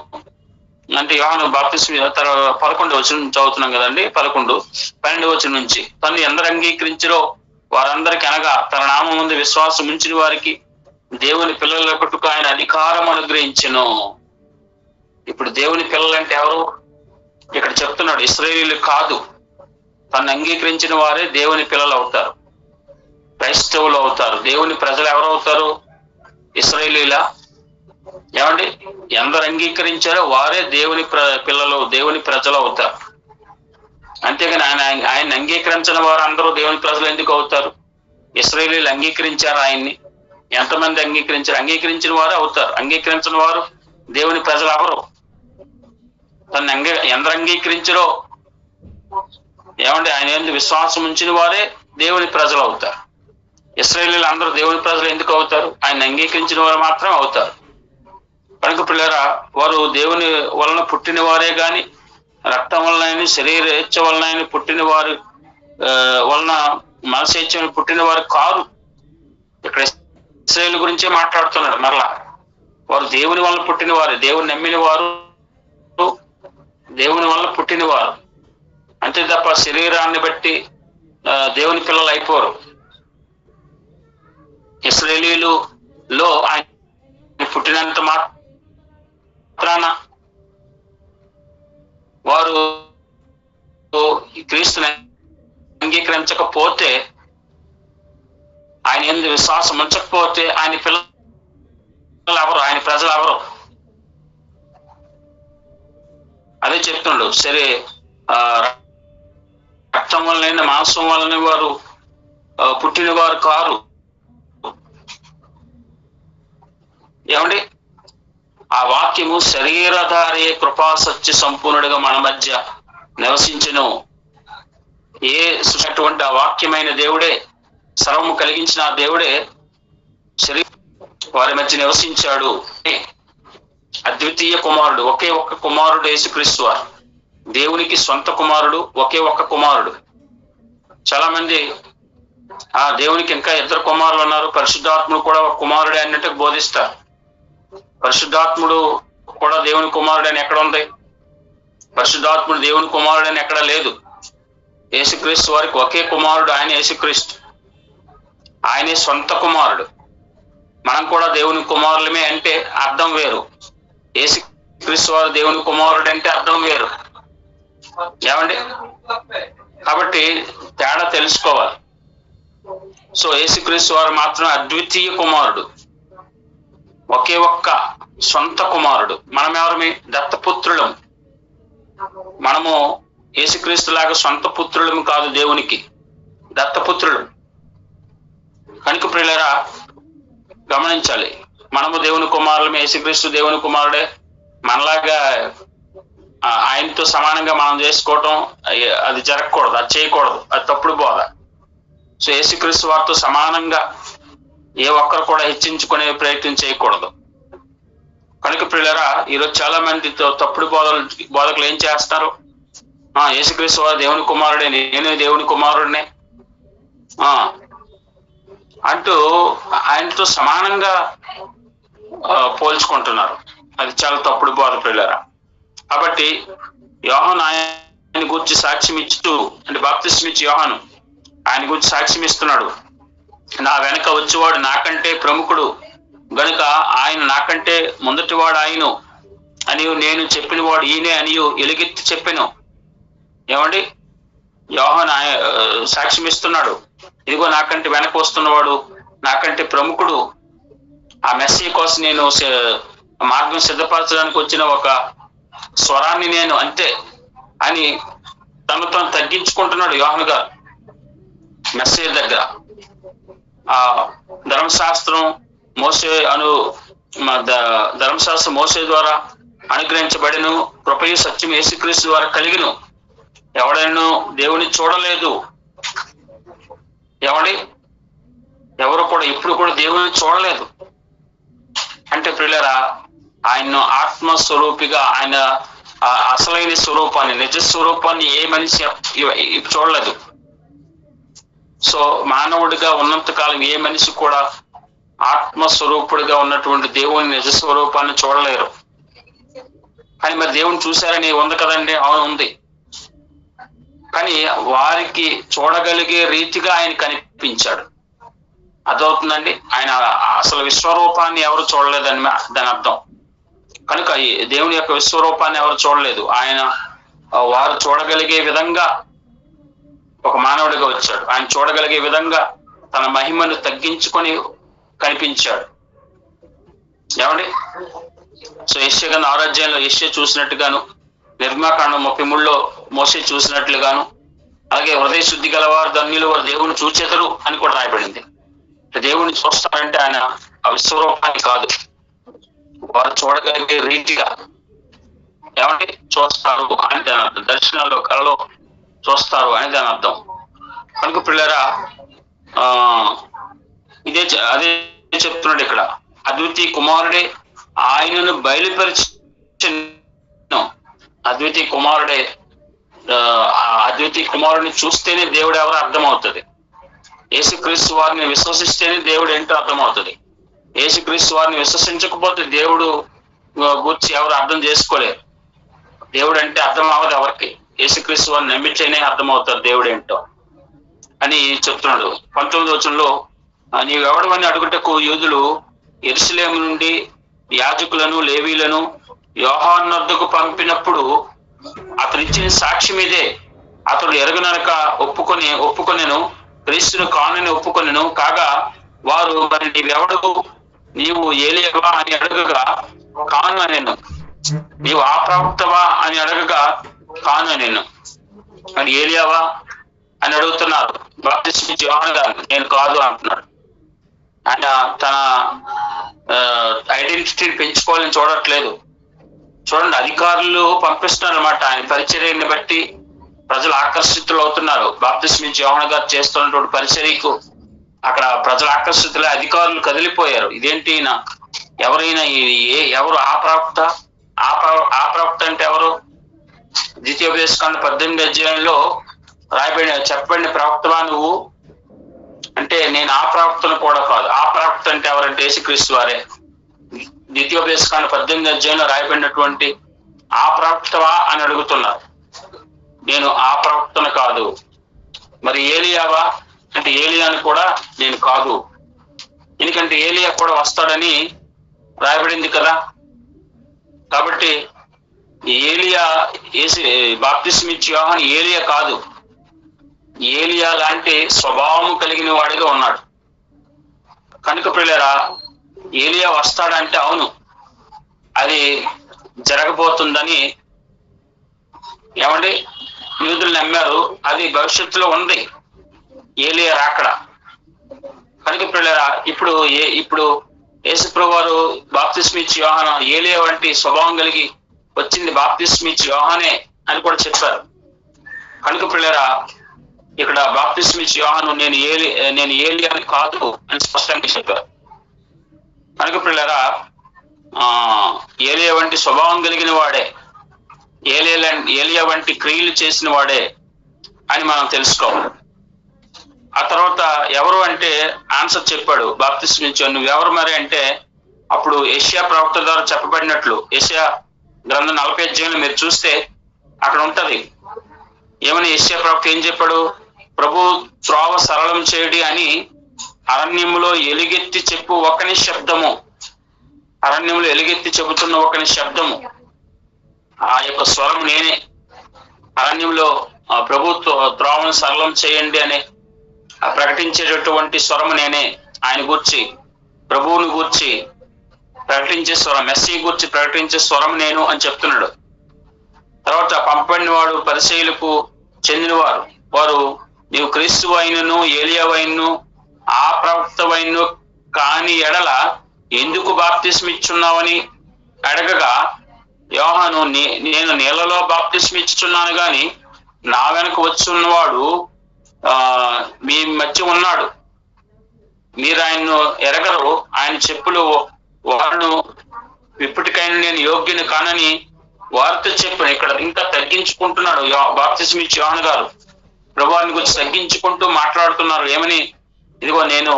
అంటే యోహాను బాప్తిస్మం 11వ వచనం చదువుతున్నాం కదండి, 11, 12వ వచనం నుంచి, తను ఎందరు అంగీకరించారో వారందరికీ, అనగా తన నామం ముందు విశ్వాసం ఉంచిన వారికి దేవుని పిల్లలకుటకు ఆయన అధికారం అనుగ్రహించెను. ఇప్పుడు దేవుని పిల్లలంటే ఎవరు? ఇక్కడ చెప్తున్నాడు, ఇశ్రాయేలీయులు కాదు, తను అంగీకరించిన వారే దేవుని పిల్లలు అవుతారు, క్రైస్తవులు అవుతారు. దేవుని ప్రజలు ఎవరు అవుతారు? ఇశ్రాయేలీయుల. ఏమండి, ఎందరు అంగీకరించారో వారే దేవుని పిల్లలు, దేవుని ప్రజలు అవుతారు. అంతేగాని ఆయన అంగీకరించిన వారు అందరూ దేవుని ప్రజలు ఎందుకు అవుతారు? ఇశ్రాయేలీయులు అంగీకరించారు ఆయన్ని. ఎంతమంది అంగీకరించారు? అంగీకరించిన వారు అవుతారు. అంగీకరించిన వారు దేవుని ప్రజలు ఎవరు? తను ఎందరు అంగీకరించారో, ఏమండి, ఆయన ఎందుకు విశ్వాసం ఉంచిన వారే దేవుని ప్రజలు అవుతారు. ఇశ్రాయేలీయులు అందరూ దేవుని ప్రజలు ఎందుకు అవుతారు? ఆయన అంగీకరించిన వారు మాత్రం అవుతారు. కనుక పిల్లరా, వారు దేవుని వలన పుట్టిన వారే గాని రక్తం వలన, శరీర ఇచ్చ వలన పుట్టిన వారు వలన, మనసేచ్ఛ పుట్టిన వారు కారు. ఇక్కడ ఇశ్రాయేలు గురించే మాట్లాడుతున్నాడు. మరలా వారు దేవుని వలన పుట్టిన వారు, దేవుని నమ్మిన వారు, దేవుని వలన పుట్టిన వారు. అంతే తప్ప శరీరాన్ని బట్టి దేవుని పిల్లలు అయిపోరు. ఇశ్రాయేలీయులలో ఆయన పుట్టినంత మాత్రాన వారు క్రీస్తుని అంగీకరించకపోతే, ఆయన యందు విశ్వాసం ఉంచకపోతే ఆయన పిల్లలు ఎవరు, ఆయన ప్రజలు ఎవరు? అదే చెప్తున్నాడు. సరే, రక్తం వలన మాంసం వలన వారు పుట్టిన వారు కారు. ఏమండి? ఆ వాక్యము శరీరధారి కృపా సత్య సంపూర్ణుడిగా మన మధ్య నివసించును. అటువంటి ఆ వాక్యమైన దేవుడే, సర్వము కలిగించిన ఆ దేవుడే వారి మధ్య నివసించాడు. అద్వితీయ కుమారుడు, ఒకే ఒక్క కుమారుడు యేసుక్రీస్తు వారు. దేవునికి సొంత కుమారుడు, ఒకే ఒక్క కుమారుడు. చాలా మంది దేవునికి ఇంకా ఇద్దరు కుమారులు ఉన్నారు, పరిశుద్ధాత్ముడు కూడా ఒక కుమారుడే అన్నట్టు బోధిస్తారు. పరిశుద్ధాత్ముడు కూడా దేవుని కుమారుడు అని ఎక్కడ ఉంది? పరిశుద్ధాత్ముడు దేవుని కుమారుడు అని ఎక్కడ లేదు. యేసుక్రీస్తు వారికి ఒకే కుమారుడు, ఆయన యేసుక్రీస్తు. ఆయనే సొంత కుమారుడు. మనం కూడా దేవుని కుమారులమే అంటే అర్థం వేరు. యేసుక్రీస్తు వారు దేవుని కుమారుడు అంటే అర్థం వేరు. ఏమండి? కాబట్టి తేడా తెలుసుకోవాలి. సో యేసుక్రీస్తు వారు మాత్రం అద్వితీయ కుమారుడు, ఒకే ఒక్క సొంత కుమారుడు. మనం ఎవరమి? దత్తపుత్రులం. మనము యేసుక్రీస్తు లాగా సొంత పుత్రులము కాదు, దేవునికి దత్తపుత్రులు. కనుక ప్రియులారా గమనించాలి, మనము దేవుని కుమారులమే, యేసుక్రీస్తు దేవుని కుమారుడే. మనలాగా ఆయనతో సమానంగా మనం చేసుకోవటం అది జరగకూడదు, అది చేయకూడదు, అది తప్పుడు బోధ. సో యేసుక్రీస్తు వారితో సమానంగా ఏ ఒక్కరు కూడా హెచ్చించుకునే ప్రయత్నం చేయకూడదు. కనుక ప్రియులారా ఈరోజు చాలా మందితో తప్పుడు బోధకులు ఏం చేస్తారు? యేసుక్రీస్తు వారు దేవుని కుమారుడే, నేను దేవుని కుమారుడినే అంటూ ఆయనతో సమానంగా పోల్చుకుంటున్నారు. అది చాలా తప్పుడు బోధ ప్రియులారా. కాబట్టి యోహాను ఆయన గురించి సాక్ష్యం ఇస్తూ, అంటే బాప్తిస్మం ఇచ్చి యోహాను ఆయన గురించి సాక్ష్యం ఇస్తున్నాడు. నా వెనక వచ్చేవాడు నాకంటే ప్రముఖుడు గనుక ఆయన నాకంటే మొదటివాడు ఆయన అని నేను చెప్పిన వాడు ఈయనే అని ఎలుగెత్తి చెప్పాను. ఏమండి? యోహాను సాక్ష్యం ఇస్తున్నాడు, ఇదిగో నాకంటే వెనక వస్తున్నవాడు నాకంటే ప్రముఖుడు, ఆ మెస్సీ కోసం నేను మార్గం సిద్ధపరచడానికి వచ్చిన ఒక స్వరాన్ని నేను అంతే అని తను తగ్గించుకుంటున్నాడు యోహాను గారు మెస్సీ దగ్గర. ఆ ధర్మశాస్త్రం ధర్మశాస్త్రం మోసే ద్వారా అనుగ్రహించబడిను, కృపయు సత్యం యేసుక్రీస్తు ద్వారా కలిగిను. ఎవడైనా దేవుని చూడలేదు. ఎవరు కూడా ఇప్పుడు కూడా దేవుని చూడలేదు. అంటే ప్రియులారా ఆయన్ను ఆత్మస్వరూపిగా, ఆయన అసలైన స్వరూపాన్ని, నిజ స్వరూపాన్ని ఏ మనిషి చూడలేదు. సో మానవుడిగా ఉన్నంత కాలం ఏ మనిషి కూడా ఆత్మస్వరూపుడిగా ఉన్నటువంటి దేవుని నిజ స్వరూపాన్ని చూడలేరు. కానీ మరి దేవుని చూశారని ఉంది కదండి? అవును, ఉంది. కానీ వారికి చూడగలిగే రీతిగా ఆయన కనిపించాడు. అదవుతుందండి. ఆయన అసలు విశ్వరూపాన్ని ఎవరు చూడలేదని దాని అర్థం. కనుక దేవుని యొక్క విశ్వరూపాన్ని ఎవరు చూడలేదు. ఆయన వారు చూడగలిగే విధంగా ఒక మానవుడిగా వచ్చాడు. ఆయన చూడగలిగే విధంగా తన మహిమను తగ్గించుకొని కనిపించాడు. ఏమండి? సో యెషయా 6వ అధ్యాయంలో యెషయా చూసినట్టుగాను, నిర్గమకాండం 33లో మోషే చూసినట్లుగాను, అలాగే హృదయ శుద్ధి గలవారు ధన్యులు, వారు దేవుని చూచెదరు అని కూడా రాయబడింది. దేవుని చూస్తారంటే ఆయన విశ్వరూపాన్ని కాదు, వారు చూడగలిగే రీతిగా ఏమంటే చూస్తారు అని దాని అర్థం. దర్శనాల్లో కళలో చూస్తారు అని దాని అర్థం. కనుక పిల్లరా అదే చెప్తున్నాడు ఇక్కడ. అద్వితీయ కుమారుడే ఆయనను బయలుపరిచిన అద్వితీయ కుమారుడే. అద్వితీయ కుమారుడిని చూస్తేనే దేవుడు ఎవరో అర్థమవుతుంది. యేసుక్రీస్తు వారిని విశ్వసిస్తేనే దేవుడు ఏంటో అర్థమవుతుంది. యేసుక్రీస్తు వారిని విశ్వసించకపోతే దేవుడు గురించి ఎవరు అర్థం చేసుకోలేరు. దేవుడు అంటే అర్థం అవ్వదు ఎవరికి. యేసుక్రీస్తు వారిని నమ్మితేనే అర్థమవుతారు దేవుడు ఏంటో అని చెప్తున్నాడు. 19వ వచనంలో నీవు ఎవడవని అడుగుటకు యూదులు యెరూషలేము నుండి యాజకులను లేవీలను యోహాను వద్దకు పంపినప్పుడు అతను ఇచ్చిన సాక్ష్యం ఇదే. అతడు ఎరగననక ఒప్పుకొనెను, క్రీస్తును కానని ఒప్పుకొనెను. కాగా వారు, మరి నీవెవడు, నీవు ఏలియావా అని అడగగా కాను అనెను. నీవు ఆ ప్రవక్తవా అని అడగగా కాను అనెను. మరి ఏలియావా అని అడుగుతున్నారు. బాప్తిస్మా ఇచ్చే యోహాను గారు నేను కాదు అంటున్నాడు. ఆయన తన ఐడెంటిటీని పెంచుకోవాలని చూడట్లేదు. చూడండి, అధికారులు పంపిస్తున్నారు అన్నమాట. ఆయన పరిచర్యని బట్టి ప్రజలు ఆకర్షితులు అవుతున్నారు. బాప్తిస్మా ఇచ్చే యోహాను గారు చేస్తున్నటువంటి పరిచర్యకు అక్కడ ప్రజలు ఆకర్షితులే, అధికారులు కదిలిపోయారు. ఇదేంటి ఎవరైనా ఎవరు ఆ ప్రవక్త? ఆ ప్రవక్త అంటే ఎవరు? ద్వితీయోపదేశకాండ 18వ అధ్యాయంలో చెప్పబడిన ప్రవక్తవా నువ్వు అంటే నేను ఆ ప్రవక్తను కూడా కాదు. ఆ ప్రవక్త అంటే ఎవరంటే యేసుక్రీస్తు వారే. ద్వితీయోపదేశకాండ 18వ అధ్యాయంలో రాయబడినటువంటి ఆ ప్రవక్తవా అని అడుగుతున్నారు. నేను ఆ ప్రవక్తను కాదు. మరి ఏలియావా అంటే ఏలియాని కూడా నేను కాదు. ఎందుకంటే ఏలియా కూడా వస్తాడని రాయబడింది కదా. కాబట్టి ఏలియా బాప్తిస్మా ఇచ్చే యోహాను ఏలియా కాదు. ఏలియా లాంటి స్వభావం కలిగిన వాడిగా ఉన్నాడు. కనుక ప్రియులారా, ఏలియా వస్తాడంటే అవును, అది జరగబోతుందని ఏమండి యూదులు నమ్మారు. అది భవిష్యత్తులో ఉంది ఏలియా రాకడ. కనుక ప్రియులారా, ఇప్పుడు యేసుప్రభువు వారు బాప్తిస్మా ఇచ్చే యోహాను ఏలియా వంటి స్వభావం కలిగి వచ్చింది బాప్తిస్మా ఇచ్చే యోహానే అని కూడా చెప్పారు. కనుక ప్రియులారా, ఇక్కడ బాప్తిస్మా ఇచ్చే యోహాను నేను ఏలియాని కాదు అని స్పష్టంగా చెప్పారు. కనుక ప్రియులారా, ఏలియా వంటి స్వభావం కలిగిన వాడే, ఏలియా వంటి క్రియలు చేసిన వాడే అని మనం తెలుసుకోవాలి. ఆ తర్వాత ఎవరు అంటే ఆన్సర్ చెప్పాడు బాప్తిస్మా ఇచ్చే నువ్వెవరు మరి అంటే, అప్పుడు యెషయా ప్రవక్త ద్వారా చెప్పబడినట్లు యెషయా గ్రంథం 40వ అధ్యాయంలో మీరు చూస్తే అక్కడ ఉంటది. ఏమని యెషయా ప్రవక్త ఏం చెప్పాడు? ప్రభు త్రోవ సరళం చేయడి అని అరణ్యములో ఎలుగెత్తి చెప్పు ఒకని శబ్దము. అరణ్యంలో ఎలుగెత్తి చెబుతున్న ఒకని శబ్దము, ఆ యొక్క స్వరం నేనే. అరణ్యంలో ప్రభు త్రోవను సరళం చేయండి అనే ప్రకటించేటటువంటి స్వరం నేనే. ఆయన గూర్చి, ప్రభువుని గూర్చి ప్రకటించే స్వరం, మెస్సీ గూర్చి ప్రకటించే స్వరం నేను అని చెప్తున్నాడు. తర్వాత పంపబడిన వాడు పరిసయ్యులకు చెందినవారు. వారు నీవు క్రీస్తు అయినను ఏలియా అయినను ఆ ప్రవక్త అయినను కాని ఎడల ఎందుకు బాప్తిస్మా ఇచ్చున్నావని అడగగా యోహాను నేను నీళ్లలో బాప్తిస్మా ఇచ్చుచున్నాను గాని నా వెనక వచ్చి ఉన్నవాడు మీ మధ్య ఉన్నాడు, మీరు ఆయన్ను ఎరగరు. ఆయన చెప్పులు వాడును ఇప్పటికైనా నేను యోగ్యుని కానని వారితో చెప్పిన. ఇక్కడ ఇంకా తగ్గించుకుంటున్నాడు బాప్తిస్మా ఇచ్చే యోహాను గారు. ప్రభువాని గురించి తగ్గించుకుంటూ మాట్లాడుతున్నారు. ఏమని? ఇదిగో నేను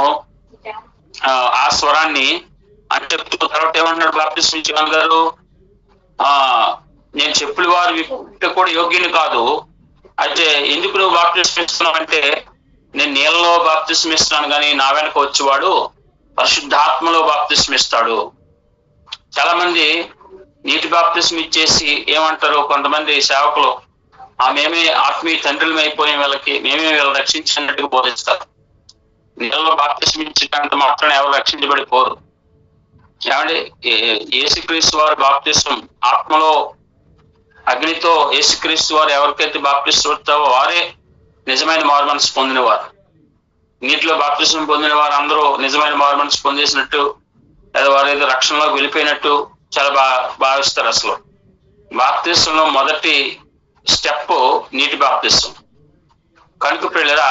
ఆ స్వరాన్ని అని చెప్తూ తర్వాత ఏమన్నాడు బాప్తిస్మా ఇచ్చే యోహాను గారు? నేను చెప్పులు వారు విప్ప కూడా యోగ్యుని కాదు. అయితే ఎందుకు నువ్వు బాప్తిస్మా ఇస్తున్నావు అంటే, నేను నీళ్ళలో బాప్తిస్మా ఇస్తున్నాను కానీ నా వెనక వచ్చేవాడు పరిశుద్ధాత్మలో బాప్తిస్మా ఇస్తాడు. చాలా మంది నీటి బాప్తిస్మా ఇచ్చేసి ఏమంటారు, కొంతమంది సేవకులు మేమే ఆత్మీయ తండ్రులు అయిపోయిన వాళ్ళకి మేమే వీళ్ళు రక్షించినట్టుగా బోధిస్తారు. నీళ్ళలో బాప్తిస్మా ఇచ్చినంత మాత్రం ఎవరు రక్షించబడిపోరు. ఏమంటే యేసుక్రీస్తు వారు బాప్తిస్మం ఆత్మలో అగ్నితో యేసుక్రీస్తు వారు ఎవరికైతే బాప్తిస్మం ఇస్తారో వారే నిజమైన మారు మనసు పొందినవారు. నీటిలో బాప్తిస్మం పొందిన వారు అందరూ నిజమైన మారు మనసు పొందేసినట్టు, లేదా వారు ఏదో రక్షణలోకి వెళ్ళిపోయినట్టు చాలా భావిస్తారు. అసలు బాప్తిస్మంలో మొదటి స్టెప్ నీటి బాప్తిస్మం. కనుక ప్రియులారా,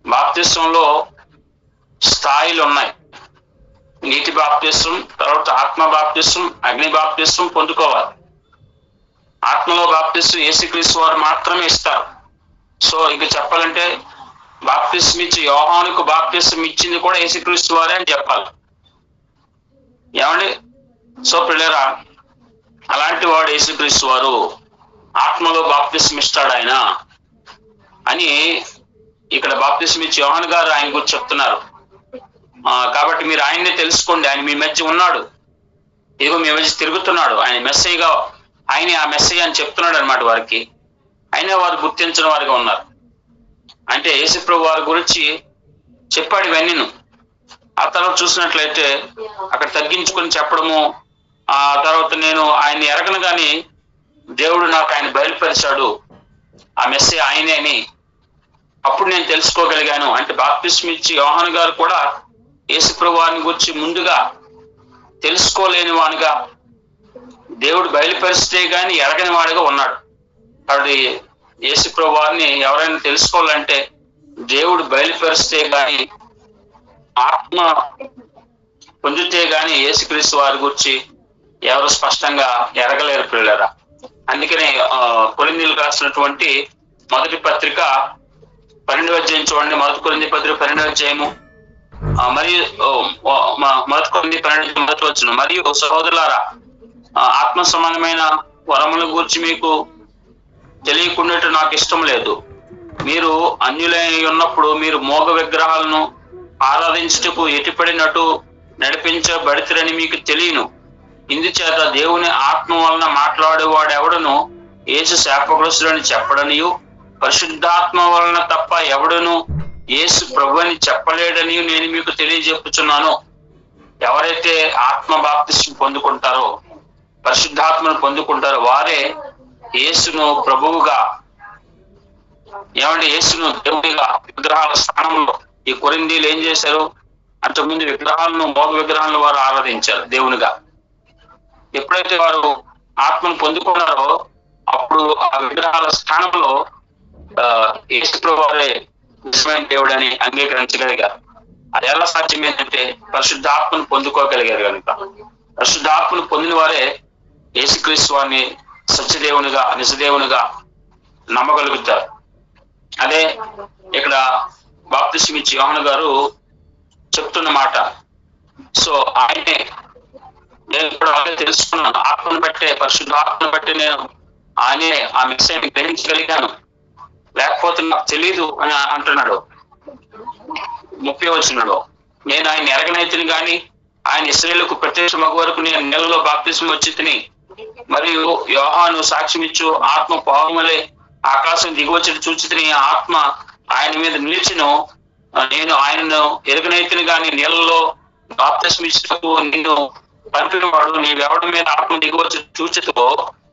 బాప్తిస్మంలో స్థాయిలు ఉన్నాయి. నీటి బాప్తిస్మం, తర్వాత ఆత్మ బాప్తిస్మం, అగ్ని బాప్తిస్మం పొందుకోవాలి. ఆత్మలో బాప్తిస్మం యేసుక్రీస్తు వారు మాత్రమే ఇస్తారు. సో ఇక చెప్పాలంటే బాప్తిస్మం ఇచ్చి యోహానుకు బాప్తిస్మం ఇచ్చింది కూడా యేసుక్రీస్తు వారే అని చెప్పాలి. ఏమండి? సో ప్రియులారా, అలాంటి వాడు యేసుక్రీస్తు వారు ఆత్మలో బాప్తిస్మం ఇస్తాడు ఆయన అని ఇక్కడ బాప్తిస్మం ఇచ్చి యోహాను గారు ఆయన గురించి చెప్తున్నారు. కాబట్టి మీరు ఆయన్నే తెలుసుకోండి, ఆయన మీ మధ్య ఉన్నాడు. ఇదిగో మీ మధ్య తిరుగుతున్నాడు, ఆయన మెస్సయ్యగా, ఆయన ఆ మెస్సయ్య అని చెప్తున్నాడు అనమాట వారికి. అయినా వారు గుర్తించిన వారిగా ఉన్నారు. అంటే యేసుప్రభు వారి గురించి చెప్పాడు ఇవన్నీను. ఆ తర్వాత చూసినట్లయితే అక్కడ తగ్గించుకొని చెప్పడము, ఆ తర్వాత నేను ఆయన ఎరగను గాని దేవుడు నాకు ఆయన బయలుపరిచాడు, ఆ మెస్సయ్య ఆయనే అని అప్పుడు నేను తెలుసుకోగలిగాను. అంటే బాప్తిస్మం ఇచ్చి యోహాను గారు కూడా యేసుప్రభు వారిని గురించి ముందుగా తెలుసుకోలేని వానిగా, దేవుడు బయలుపరిస్తే గాని ఎరగని వాడిగా ఉన్నాడు. కాబట్టి యేసుప్రభు వారిని ఎవరైనా తెలుసుకోవాలంటే దేవుడు బయలుపరిస్తే గాని, ఆత్మ పొందితే గాని యేసుక్రీస్తు వారి గురించి ఎవరు స్పష్టంగా ఎరగలేరు పిల్లరా. అందుకనే కొరింథీయులకు రాసినటువంటి మొదటి పత్రిక 12వ అధ్యాయం చూడండి. మొదటి కొరింథీ పత్రిక 12వ అధ్యాయము మరియు మొదటి కొరింథీ 12 మొదటి వచనం, మరియు సహోదరులారా, ఆత్మ సమానమైన వరముల గురించి మీకు తెలియకుండా నాకు ఇష్టం లేదు. మీరు అన్యులై ఉన్నప్పుడు మీరు మోగ విగ్రహాలను ఆరాధించుటకు ఎటుపడినట్టు నడిపించబడితేరని మీకు తెలియను. ఇందుచేత దేవుని ఆత్మ వలన మాట్లాడేవాడు ఎవడను యేసు శాపగ్రస్తుడని చెప్పడనియు, పరిశుద్ధాత్మ వలన తప్ప ఎవడను యేసు ప్రభు అని చెప్పలేడని నేను మీకు తెలియజెప్పుచున్నాను. ఎవరైతే ఆత్మ బాప్తిస్మం పొందుకుంటారో, పరిశుద్ధాత్మను పొందుకుంటారో వారే యేసును ప్రభువుగా, ఏమంటే యేసును దేవునిగా విగ్రహాల స్థానంలో. ఈ కొరింథీయులు ఏం చేశారు? అంతకుముందు విగ్రహాలను, మోగ విగ్రహాలను వారు ఆరాధించారు దేవునిగా. ఎప్పుడైతే వారు ఆత్మను పొందుకున్నారో అప్పుడు ఆ విగ్రహాల స్థానంలో యేసు ప్రభు వారే నిజమైన దేవుడని అంగీకరించగలిగారు. అది ఎలా సాధ్యం ఏంటంటే పరిశుద్ధాత్మను పొందుకోగలిగారు కనుక. పరిశుద్ధాత్మను పొందిన వారే యేసుక్రీస్తు వారిని సత్యదేవునిగా, నిజదేవునిగా నమ్మగలుగుతారు. అదే ఇక్కడ బాప్తిస్మం ఇచ్చి యోహాను గారు చెప్తున్న మాట. సో ఆయనే, నేను ఇప్పుడు అలాగే తెలుసుకున్నాను, ఆత్మను బట్టే, పరిశుద్ధాత్మను బట్టి నేను ఆయనే ఆ మెస్సయ్యని గ్రహించగలిగాను, లేకపోతే నాకు తెలీదు అని అంటున్నాడు 30వ వచనంలో. నేను ఆయన ఎరగనైతిని గాని ఆయన ఇశ్రాయేలుకు ప్రత్యక్షమగు వరకు నేను నీళ్లలో బాప్తిస్మం వచ్చి తిని, మరియు యోహాను సాక్ష్యం ఇచ్చు ఆత్మ పావుమలే ఆకాశం దిగువచ్చి చూచి తిని, ఆత్మ ఆయన మీద నిలిచిను. నేను ఆయనను ఎరగనైతిని గాని నీళ్లలో బాప్తిస్మం ఇచ్చుటకు నిన్ను పంపిన వాడు నీవెవడి మీద ఆత్మ దిగువచ్చి చూచుతో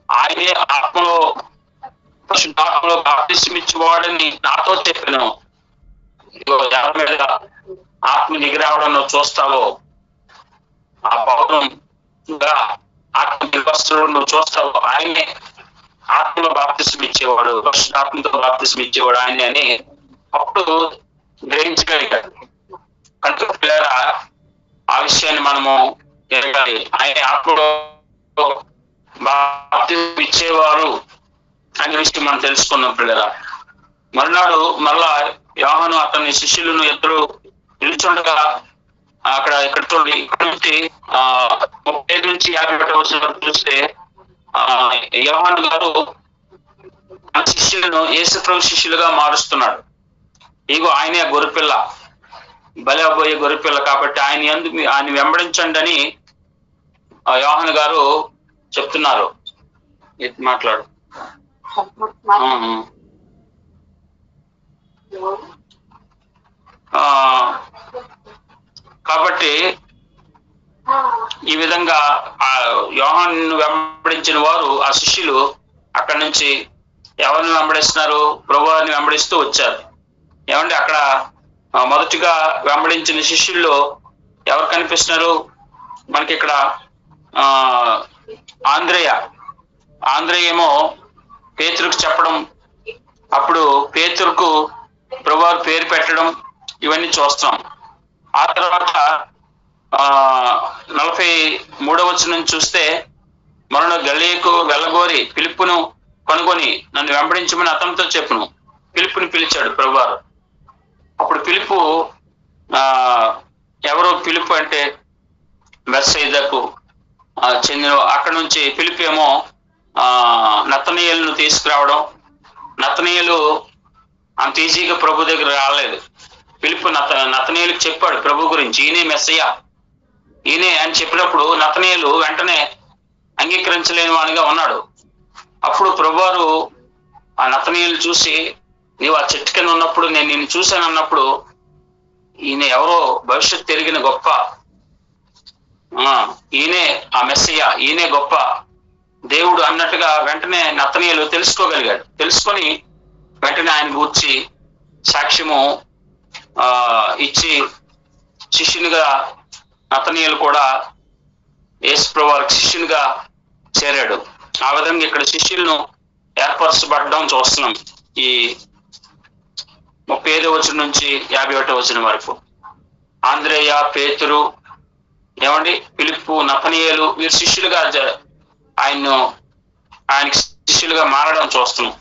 ఆయనే ఆత్మలో, పరిశుద్ధాత్మలో బాప్తిస్మం ఇచ్చేవాడని నాతో చెప్పాను. ఎవరి మీద ఆత్మ దిగిరావడం నువ్వు చూస్తావో, ఆ పౌరంగా ఆత్మ దిగవస్తుడు నువ్వు చూస్తావో, ఆయనే ఆత్మలో బాప్తిస్మం ఇచ్చేవాడు, పరిశుద్ధాత్మతో బాప్తిస్మం ఇచ్చేవాడు ఆయనే అని అప్పుడు గ్రహించగలిగాడు. కనుక పిల్లరా, ఆ విషయాన్ని మనము ఎరగాలి. ఆయన ఆత్మలో బాప్తిస్మం ఇచ్చేవారు అనే విషయం మనం తెలుసుకున్నాం పిల్లరా. మరునాడు మళ్ళా యోహాను అతని శిష్యులను ఇద్దరు నిలుచుండగా ఇక్కడ నుంచి 35 నుంచి 51 వరకు చూస్తే యోహాను గారు ఆ శిష్యులను యేసుప్రభు శిష్యులుగా మారుస్తున్నాడు. ఇగో ఆయనే గొర్రెపిల్ల, బలబోయే గొర్రెపిల్ల, కాబట్టి ఆయన వెంబడించండి అని యోహాను గారు చెప్తున్నారు. మాట్లాడు. కాబట్టి ఈ విధంగా ఆ యోహాను వెంబడించిన వారు, ఆ శిష్యులు అక్కడి నుంచి ఎవరిని వెంబడిస్తున్నారు? ప్రభువారిని వెంబడిస్తూ వచ్చారు. ఏమంటే అక్కడ మొదటిగా వెంబడించిన శిష్యుల్లో ఎవరు కనిపిస్తున్నారు మనకి? ఇక్కడ ఆంద్రేయ ఏమో పేతురుకు చెప్పడం, అప్పుడు పేతురుకు ప్రభువారు పేరు పెట్టడం, ఇవన్నీ చూస్తాం. ఆ తర్వాత 43వ వచనం చూస్తే, మరణ గలియకు వెళ్ళగోరి ఫిలిప్పును కనుగొని నన్ను వెంబడించమని అతనితో చెప్పును. ఫిలిప్పుని పిలిచాడు ప్రభువారు. అప్పుడు ఫిలిప్పు ఎవరు? ఫిలిప్పు అంటే బెత్సయిదాకు చెందిన. అక్కడ నుంచి ఫిలిప్పు ఏమో నతనీయులను తీసుకురావడం. నతనీయులు అంత ఈజీగా ప్రభు దగ్గర రాలేదు. ఫిలిప్పు నతనీయులకు చెప్పాడు ప్రభు గురించి, ఈయనే మెస్సయ్య, ఈయనే అని చెప్పినప్పుడు నతనయేలు వెంటనే అంగీకరించలేని వాడిగా ఉన్నాడు. అప్పుడు ప్రభువారు ఆ నతనయేలు చూసి, నీవు ఆ చెట్టు కింద ఉన్నప్పుడు నేను నిన్ను చూశాను అన్నప్పుడు, ఈయన ఎవరో భవిష్యత్తు తిరిగిన గొప్ప, ఈయనే ఆ మెస్సయ్య, ఈయనే గొప్ప దేవుడు అన్నట్టుగా వెంటనే నతనయేలు తెలుసుకోగలిగాడు. తెలుసుకొని వెంటనే ఆయన గూర్చి సాక్ష్యము ఇచ్చి శిష్యునిగా నతనయేలు కూడా యేసు ప్రభువారికి శిష్యునిగా చేరాడు. ఆ విధంగా ఇక్కడ శిష్యులను ఏర్పరచబడడం చూస్తున్నాం. ఈ 35వ వచనం నుంచి 51వ వచనం వరకు. ఆంద్రేయ, పేతురు, ఏమండి, ఫిలిప్పు, నతనయేలు వీరు శిష్యులుగా ఆయనకి శిష్యులుగా మారడం చూస్తున్నాం.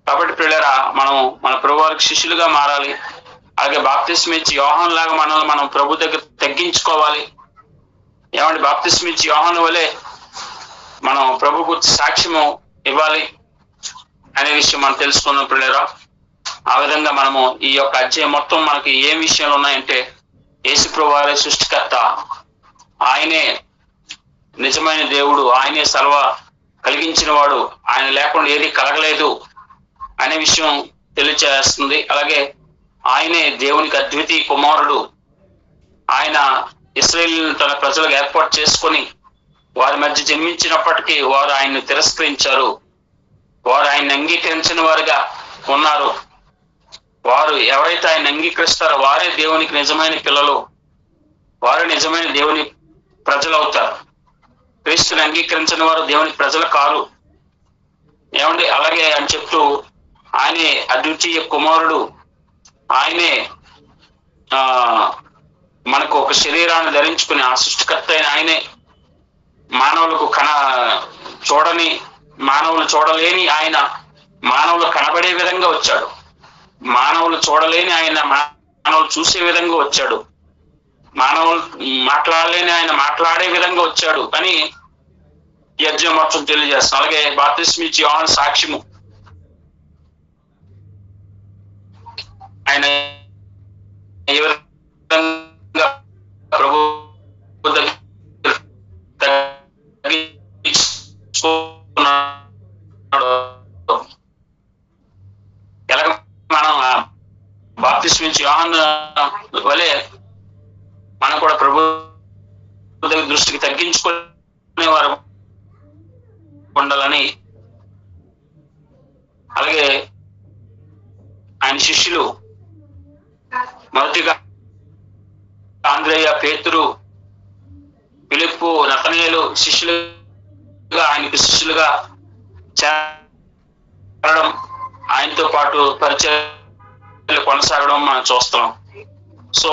కాబట్టి ప్రియులారా, మనం మన ప్రభువారికి శిష్యులుగా మారాలి. అలాగే బాప్తిస్మం ఇచ్చి యోహాను లాగా మనం ప్రభు దగ్గర తగ్గించుకోవాలి. ఏమంటే బాప్తిస్మం ఇచ్చి యోహాను వలె మనం ప్రభు గురించి సాక్ష్యము ఇవ్వాలి అనే విషయం మనం తెలుసుకున్నాం ప్రియులారా. ఆ విధంగా మనము ఈ యొక్క అధ్యాయం మొత్తం మనకి ఏం విషయాలు ఉన్నాయంటే, యేసు ప్రభువారే సృష్టికర్త, ఆయనే నిజమైన దేవుడు, ఆయనే సర్వ కలిగించిన వాడు, ఆయన లేకుండా ఏది కలగలేదు అనే విషయం తెలియజేస్తుంది. అలాగే ఆయనే దేవునికి అద్వితీయ కుమారుడు. ఆయన ఇశ్రాయేలును తన ప్రజలకు ఏర్పాటు చేసుకొని వారి మధ్య జన్మించినప్పటికీ వారు ఆయన్ని తిరస్కరించారు. వారు ఆయన్ని అంగీకరించిన వారుగా ఉన్నారు. వారు ఎవరైతే ఆయన అంగీకరిస్తారో వారే దేవునికి నిజమైన పిల్లలు, వారు నిజమైన దేవుని ప్రజలు అవుతారు. క్రీస్తుని అంగీకరించిన వారు దేవునికి ప్రజలు కారు. ఏమండి, అలాగే అని చెప్తూ ఆయనే అద్వితీయ కుమారుడు, ఆయనే మనకు ఒక శరీరాన్ని ధరించుకుని ఆ సృష్టికర్త అయిన ఆయనే మానవులకు మానవులు చూడలేని ఆయన మానవులు కనబడే విధంగా వచ్చాడు. మానవులు చూడలేని ఆయన మానవులు చూసే విధంగా వచ్చాడు. మానవులు మాట్లాడలేని ఆయన మాట్లాడే విధంగా వచ్చాడు అని ఈ అధ్యాయం మొత్తం తెలియజేస్తాం. అలాగే బాప్తిస్మం ఇచ్చి యోహాను సాక్ష్యము, ఆయన ఏ విధంగా ప్రభు ఎలాగ మనం బాప్తిస్మం ఇచ్చి యోహాను వలె మనం కూడా ప్రభు దృష్టికి తగ్గించుకునే వారు ఉండాలని, అలాగే ఆయన శిష్యులు మొదటిగా ఆంద్రేయ, పేతురు, ఫిలిప్పు, నతనయేలు శిష్యులుగా ఆయనకు శిష్యులుగా చేరడం, ఆయనతో పాటు పరిచయాలు కొనసాగడం మనం చూస్తున్నాం. సో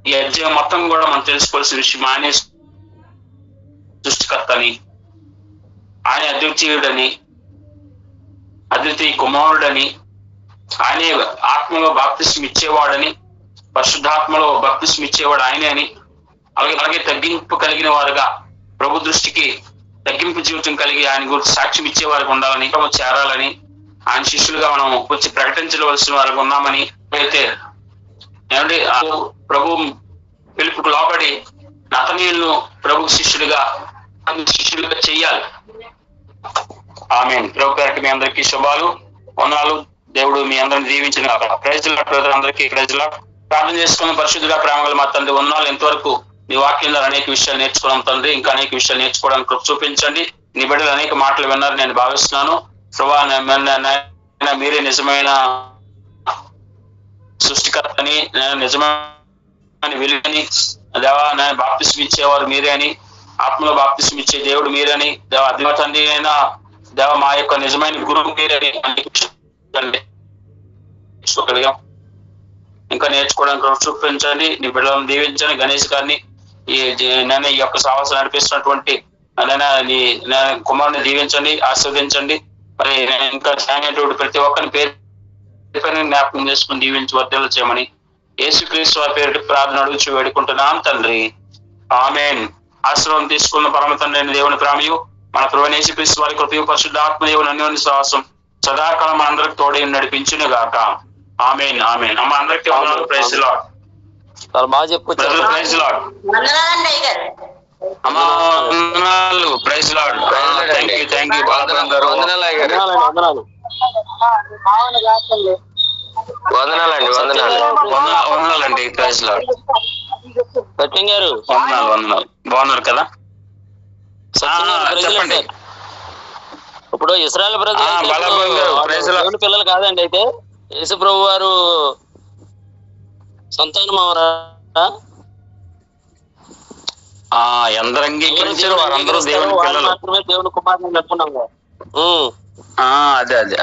ఈ అధ్యాయం మొత్తం కూడా మనం తెలుసుకోవాల్సిన విషయం, ఆయనే సృష్టికర్తని, ఆయన అద్వితీయుడని, అద్వితీయ కుమారుడని, ఆయనే ఆత్మలో బాప్తిస్మం ఇచ్చేవాడని, పరిశుద్ధాత్మలో బాప్తిస్మం ఇచ్చేవాడు ఆయనే అని, అలాగే తగ్గింపు కలిగిన వారుగా ప్రభు దృష్టికి తగ్గింపు జీవితం కలిగి ఆయన గురించి సాక్ష్యం ఇచ్చేవారికి ఉండాలని, చేరాలని, ఆయన శిష్యులుగా మనం వచ్చి ప్రకటించవలసిన వారికి ఉన్నామని అయితే ఏమంటే ప్రభు పిలుపుకు లోబడి నతనయేలును ప్రభు శిష్యులుగా చెయ్యాలి. ఆమేన్. ప్రభు గారికి మీ అందరికీ శుభాలు, వందనాలు. దేవుడు మీ అందరిని దీవించిన ప్రైజ్ అందరికీ ప్రైజ్లా ప్రార్థన చేసుకున్న పరిశుద్ధుగా ప్రేమగల మా తండ్రి, వందనాలు. ఎంతవరకు నీ వాక్యం ద్వారా అనేక విషయాలు నేర్చుకున్నాం తండ్రి, ఇంకా అనేక విషయాలు నేర్చుకోవడానికి చూపించండి. నీ బిడ్డలు అనేక మాటలు విన్నారు నేను భావిస్తున్నాను. ప్రభా, మీరే నిజమైన సృష్టికర్తని, నిజమైన వెలుగని, దేవా నేను బాప్తిస్మం ఇచ్చేవారు మీరే అని, ఆత్మలో బాప్తిస్మం ఇచ్చే దేవుడు మీరని, దేవ అద్భుత తండ్రి అయినా దేవ మా యొక్క నిజమైన గురువు మీరని నేర్చుకోగలిగాం. ఇంకా నేర్చుకోవడానికి చూపించండి. నీ బిడ్డలను దీవించండి. గణేష్ గారిని నేను ఈ యొక్క సాహసం నడిపిస్తున్నటువంటి నీ కుమారుని దీవించండి, ఆస్వాదించండి. మరి ఇంకా జాయినటువంటి ప్రతి ఒక్కరిని పేరు జ్ఞాపకం చేసుకుని దీవించి వర్ధలు చేయమని యేసుక్రీస్తు వారి పేరు ప్రార్థన అడుగుచు వేడుకుంటున్నాం తండ్రి. ఆమేన్. ఆశ్రమం తీసుకున్న పరమ తండ్రి అయిన దేవుని ప్రేమయు, మన ప్రభువైన యేసుక్రీస్తు వారి కృపయు, పరిశుద్ధాత్మ దేవుని అన్యోన్య సహవాసం సదాకాలం మనందరికి తోడై నడిపించును గాక. ఆమేన్. ఆమేన్. అమ్మ అందరికీ వందనాలు. Praise the lord. చాలా బాగా చెప్పుకొచ్చారు. Praise lord. అమ్మా వందనాలు. Praise lord. Thank you Balapuram గారు. వందనాలండి. వందనాలండి. Praise lord. సత్యం గారు వందనాలు. బాగున్నారు కదా? చెప్పండి. ఇప్పుడు ఇశ్రాయేల్ ప్రజలు దేవుని పిల్లలు కాదండి. అయితే యేసు ప్రభు వారు సంతానం అవరా? ఎందరు అంగీకరించారు వారందరూ దేవుని పిల్లలు. మాత్రమే దేవుని కుమారుని అనుకున్నాం.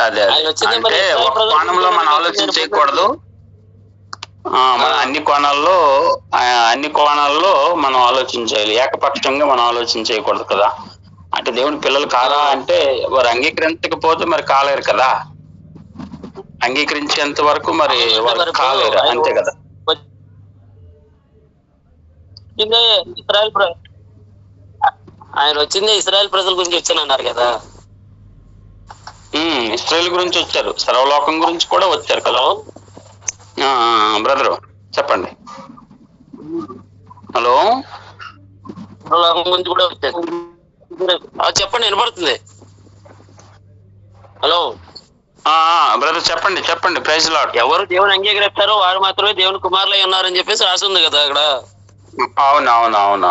అదే అంటే ఒక కోణంలో మనం ఆలోచన చేయకూడదు. మన అన్ని కోణాల్లో మనం ఆలోచించాలి. ఏకపక్షంగా మనం ఆలోచన చేయకూడదు కదా. అంటే దేవుని పిల్లలు కారా అంటే వారు అంగీకరించకపోతే మరి కాలేరు కదా. అంగీకరించేంత వరకు మరి వారు కాలేరు, అంతే కదా. ఆయన వచ్చిందే ఇశ్రాయేల్ ప్రజల గురించి వచ్చానన్నారు కదా. ఇశ్రాయేల్ గురించి వచ్చారు, సర్వలోకం గురించి కూడా వచ్చారు కదా. బ్రదరు చెప్పండి. హలో, సర్వలోకం గురించి కూడా వచ్చారు. చెప్పండి, వినపడుతుంది. హలో బ్రదర్ చెప్పండి. Praise lord. ఎవరు దేవుని అంగీకరిస్తారో వారు మాత్రమే దేవుని కుమారులై ఉన్నారని చెప్పేసి రాసి ఉంది కదా అక్కడ.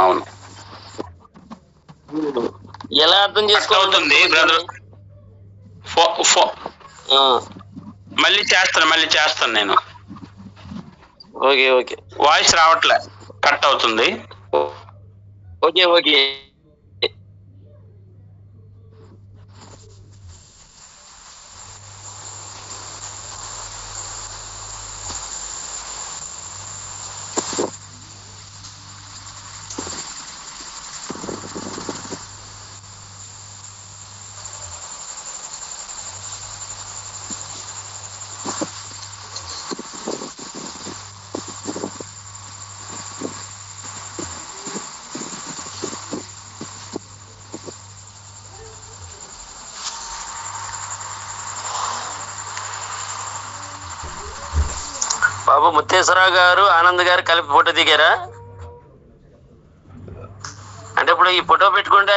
అవును. ఎలా అర్థం చేసుకోవాలి బ్రదర్? మళ్ళీ చేస్తాను నేను. ఓకే. వాయిస్ రావట్లే, కట్ అవుతుంది. ఓకే. బాబు ముత్తేశ్వరరావు గారు, ఆనంద్ గారు కలిపి ఫోటో దిగారా? అంటే ఇప్పుడు ఈ ఫోటో పెట్టుకుంటే